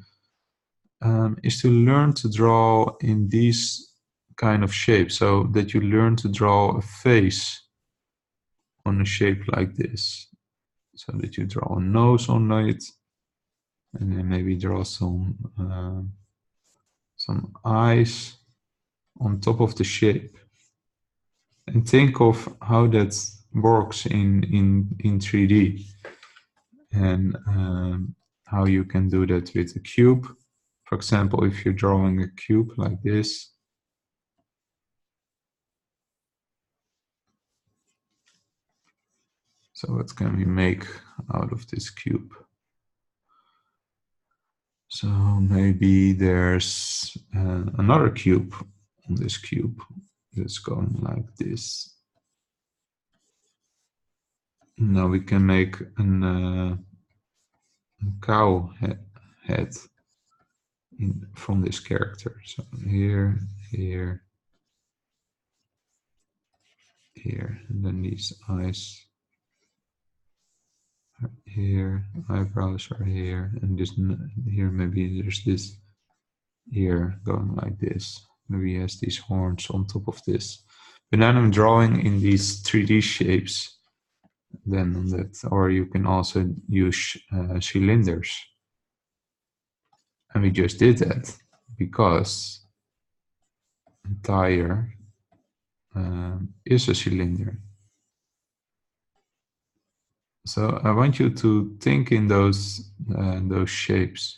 is to learn to draw in these kind of shapes, so that you learn to draw a face on a shape like this, so that you draw a nose on it, and then maybe draw some eyes on top of the shape, and think of how that works in 3D, and how you can do that with a cube. For example, if you're drawing a cube like this, so what can we make out of this cube? So maybe there's another cube on this cube that's going like this. Now we can make a cow head from this character. So here, here, here, and then these eyes are here, eyebrows are here, and this here, maybe there's this ear going like this. Maybe he has these horns on top of this. But then I'm drawing in these 3D shapes. Then on that, or you can also use cylinders. And we just did that because a tire is a cylinder. So I want you to think in those shapes.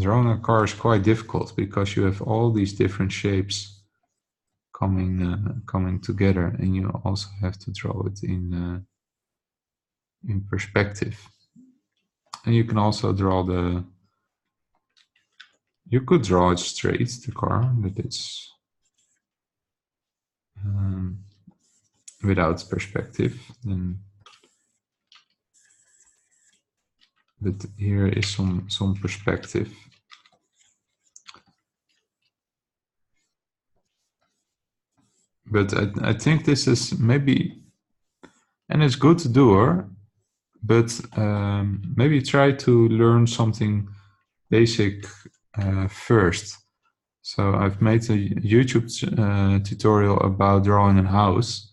Drawing a car is quite difficult because you have all these different shapes coming together, and you also have to draw it in perspective. And you can also draw you could draw it straight, the car, but it's without perspective. But here is some perspective. But I think this is maybe, and it's good to do her, but maybe try to learn something basic first. So I've made a YouTube tutorial about drawing a house,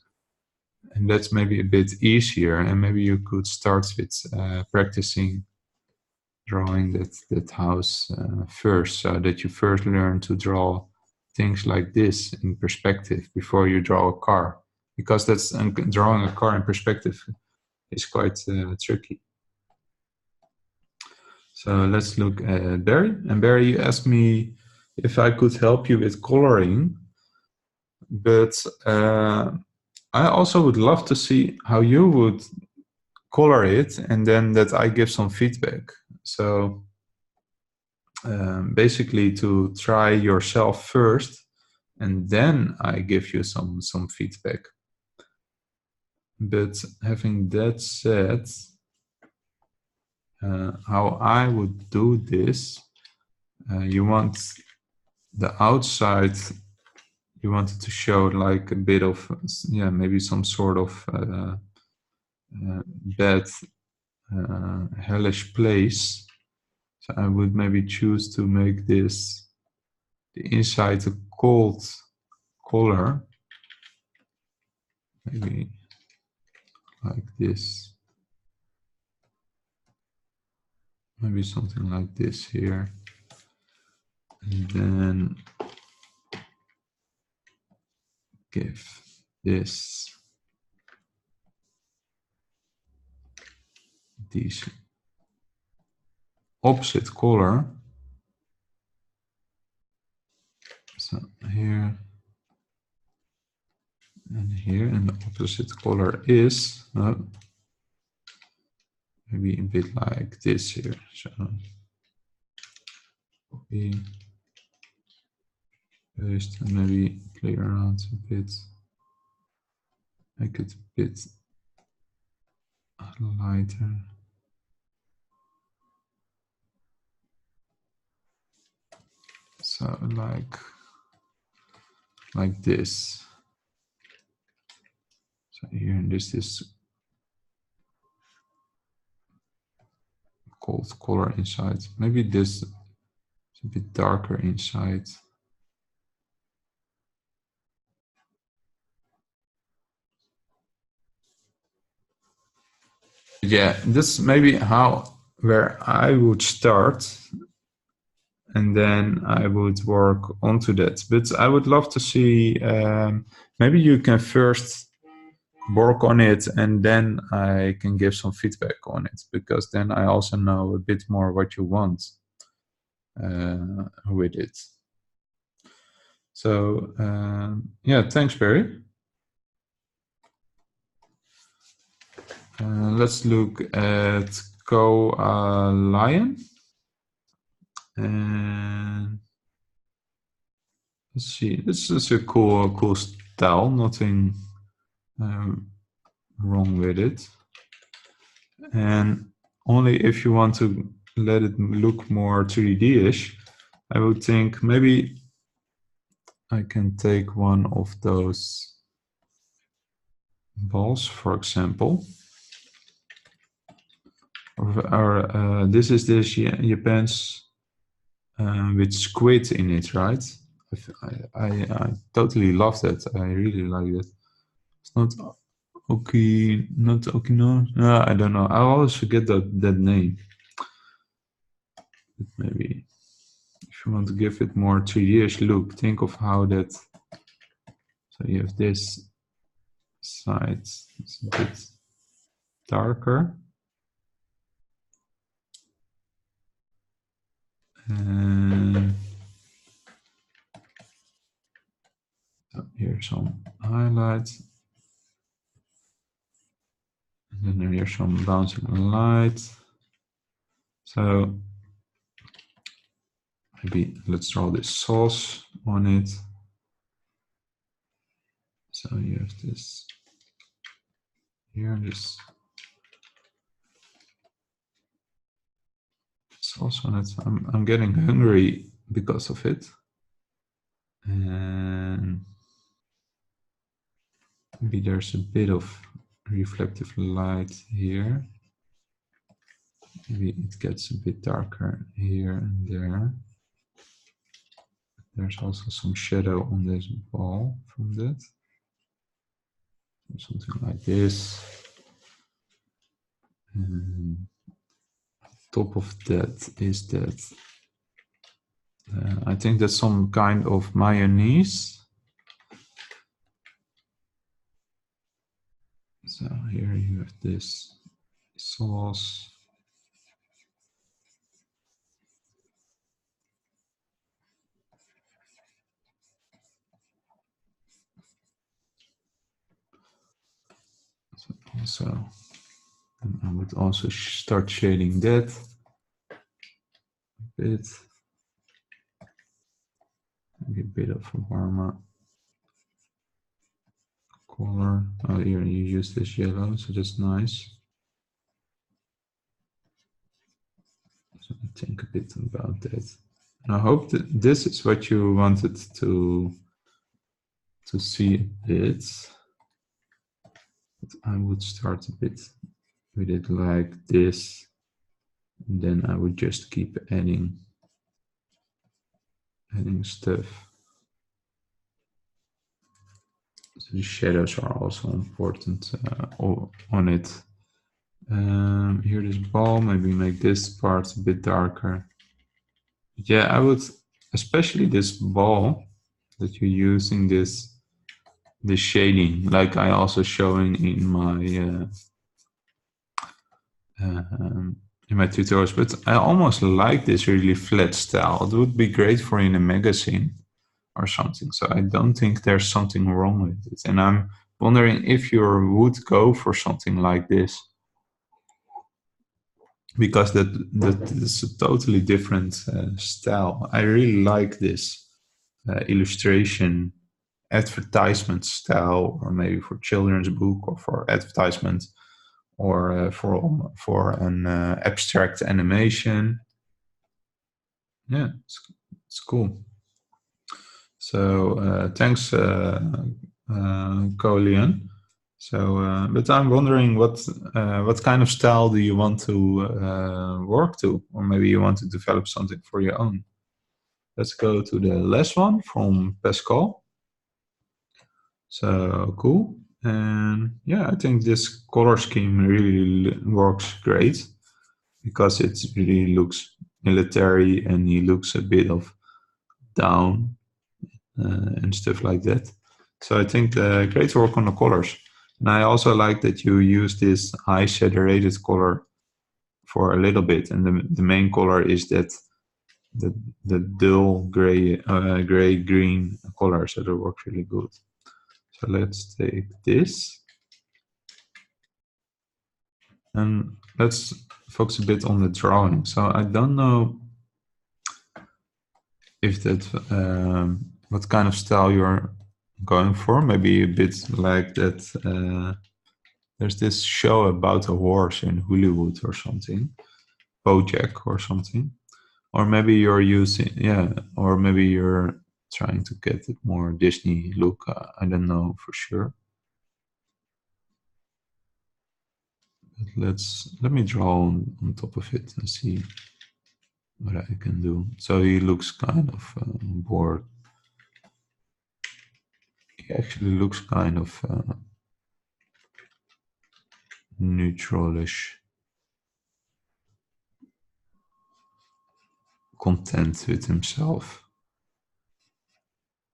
and that's maybe a bit easier, and maybe you could start with practicing drawing that house first, so that you first learn to draw things like this in perspective before you draw a car, because that's drawing a car in perspective is quite tricky. So let's look at Barry. And Barry, you asked me if I could help you with coloring, but I also would love to see how you would color it, and then that I give some feedback. So basically to try yourself first, and then I give you some feedback. But having that said, how I would do this, you want the outside, you wanted to show like a bit of, yeah, maybe some sort of bad, hellish place. So I would maybe choose to make this, the inside, a cold color, maybe like this, maybe something like this here, and then give this this opposite color. So here and here, and the opposite color is, maybe a bit like this here. So copy, paste, and maybe play around a bit. Make it a bit lighter. So like this. So here this is called color inside. Maybe this is a bit darker inside. Yeah, this maybe where I would start, and then I would work onto that. But I would love to see, maybe you can first work on it and then I can give some feedback on it, because then I also know a bit more what you want with it. So yeah, thanks, Barry. Let's look at Go Lion. And let's see, this is a cool style, nothing wrong with it. And only if you want to let it look more 3D-ish, I would think maybe I can take one of those balls, for example. Or this is this Japan's with squid in it, right? I totally love that. I really like it. It's not Okino. No, I don't know. I always forget that name. But maybe if you want to give it more 3D-ish look, think of how that. So you have this side. It's a bit darker. And here's some highlights. And then here's some bouncing light. So maybe let's draw this sauce on it. So you have this here, this sauce on it. I'm getting hungry because of it. And maybe there's a bit of reflective light here. Maybe it gets a bit darker here and there. There's also some shadow on this ball from that. Something like this. And on top of that is that I think that's some kind of mayonnaise. So here you have this sauce. So also, and I would also start shading that a bit. Maybe a bit of a warmer color. Oh, here you use this yellow, so that's nice. So think a bit about that. And I hope that this is what you wanted to see a bit. But I would start a bit with it like this, and then I would just keep adding stuff. So the shadows are also important on it. Here this ball, maybe make this part a bit darker. Yeah, I would, especially this ball that you're using this shading, like I also showing in my tutorials, but I almost like this really flat style. It would be great for in a magazine or something. So I don't think there's something wrong with it. And I'm wondering if you would go for something like this. because that is a totally different style. I really like this illustration advertisement style, or maybe for children's book or for advertisement, or for an abstract animation. Yeah, it's cool. So thanks, Colian. So, but I'm wondering what kind of style do you want to work to, or maybe you want to develop something for your own. Let's go to the last one from Pascal. So cool. And yeah, I think this color scheme really works great because it really looks military and he looks a bit of down and stuff like that. So I think great work on the colors. And I also like that you use this high saturated color for a little bit. And the main color is that the dull gray green color. So that works really good. So let's take this. And let's focus a bit on the drawing. So I don't know if that what kind of style you're going for. Maybe a bit like that. There's this show about a horse in Hollywood or something, BoJack or something. Or maybe you're using, or maybe you're trying to get it more Disney look. I don't know for sure. But let me draw on top of it and see what I can do. So he looks kind of bored. He actually looks kind of neutralish, content with himself.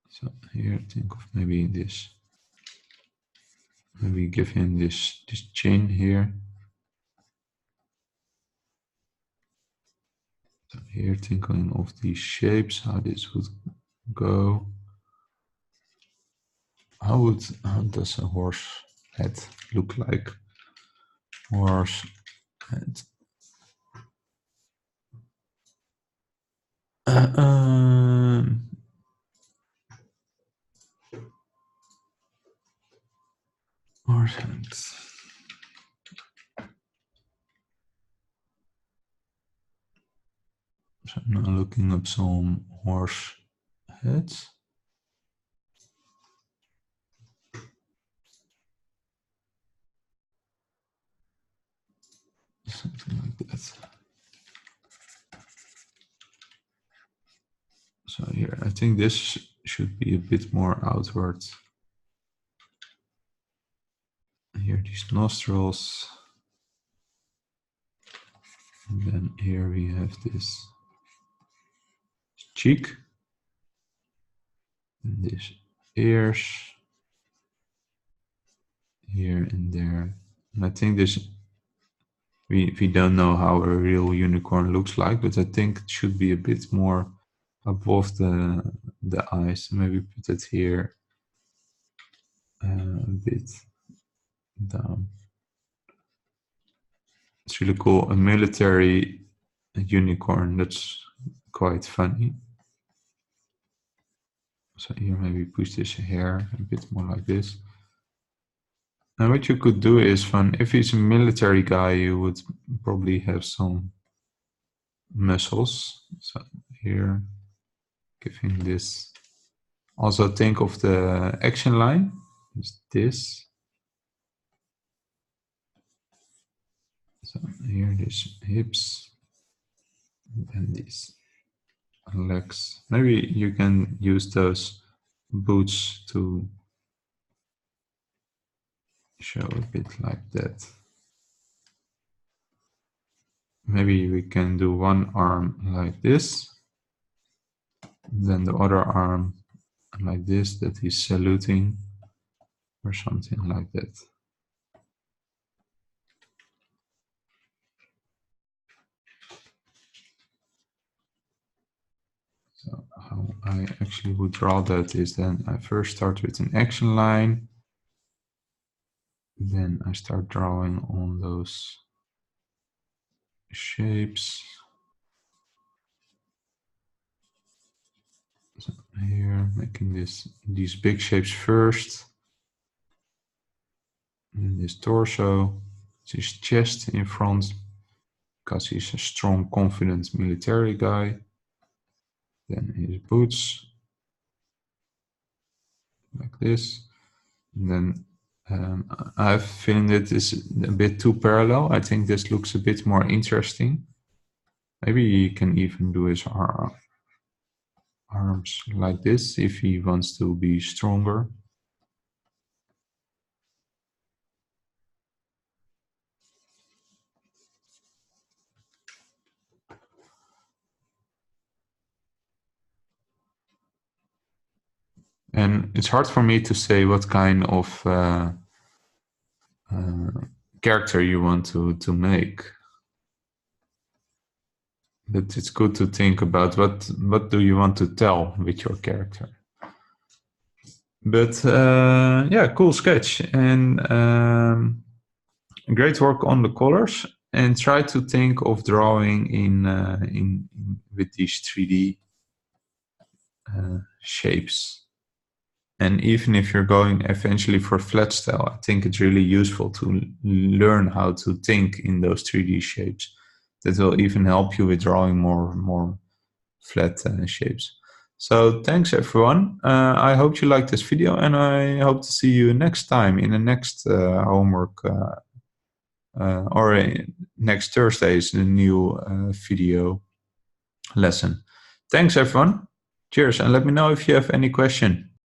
So here, think of maybe this. Maybe give him this chin here. So here, thinking of these shapes, how this would go. How does a horse head look like? Horse head. Horse head. So I'm now looking up some horse heads. Something like that. So here, I think this should be a bit more outward. Here, these nostrils. And then here we have this cheek. And this ears. Here and there. And I think this, we don't know how a real unicorn looks like, but I think it should be a bit more above the eyes. Maybe put it here a bit down. It's really cool. A military unicorn. That's quite funny. So here maybe push this hair a bit more like this. And what you could do is fun. If he's a military guy, you would probably have some muscles. So here, give him this. Also think of the action line. It's this. So here, this hips, and these legs. Maybe you can use those boots to show a bit like that. Maybe we can do one arm like this, then the other arm like this, that he's saluting, or something like that. So how I actually would draw that is then I first start with an action line, then I start drawing on those shapes. So here, making these big shapes first. And this torso, his chest in front, because he's a strong, confident military guy. Then his boots, like this. And then I have a feeling that this is a bit too parallel. I think this looks a bit more interesting. Maybe he can even do his arms like this if he wants to be stronger. And it's hard for me to say what kind of character you want to make. But it's good to think about what do you want to tell with your character. But yeah, cool sketch, and great work on the colors. And try to think of drawing in with these 3D shapes. And even if you're going eventually for flat style, I think it's really useful to learn how to think in those 3D shapes. That will even help you with drawing more flat shapes. So thanks everyone. I hope you liked this video, and I hope to see you next time in the next homework or next Thursday's new video lesson. Thanks everyone. Cheers, and let me know if you have any question.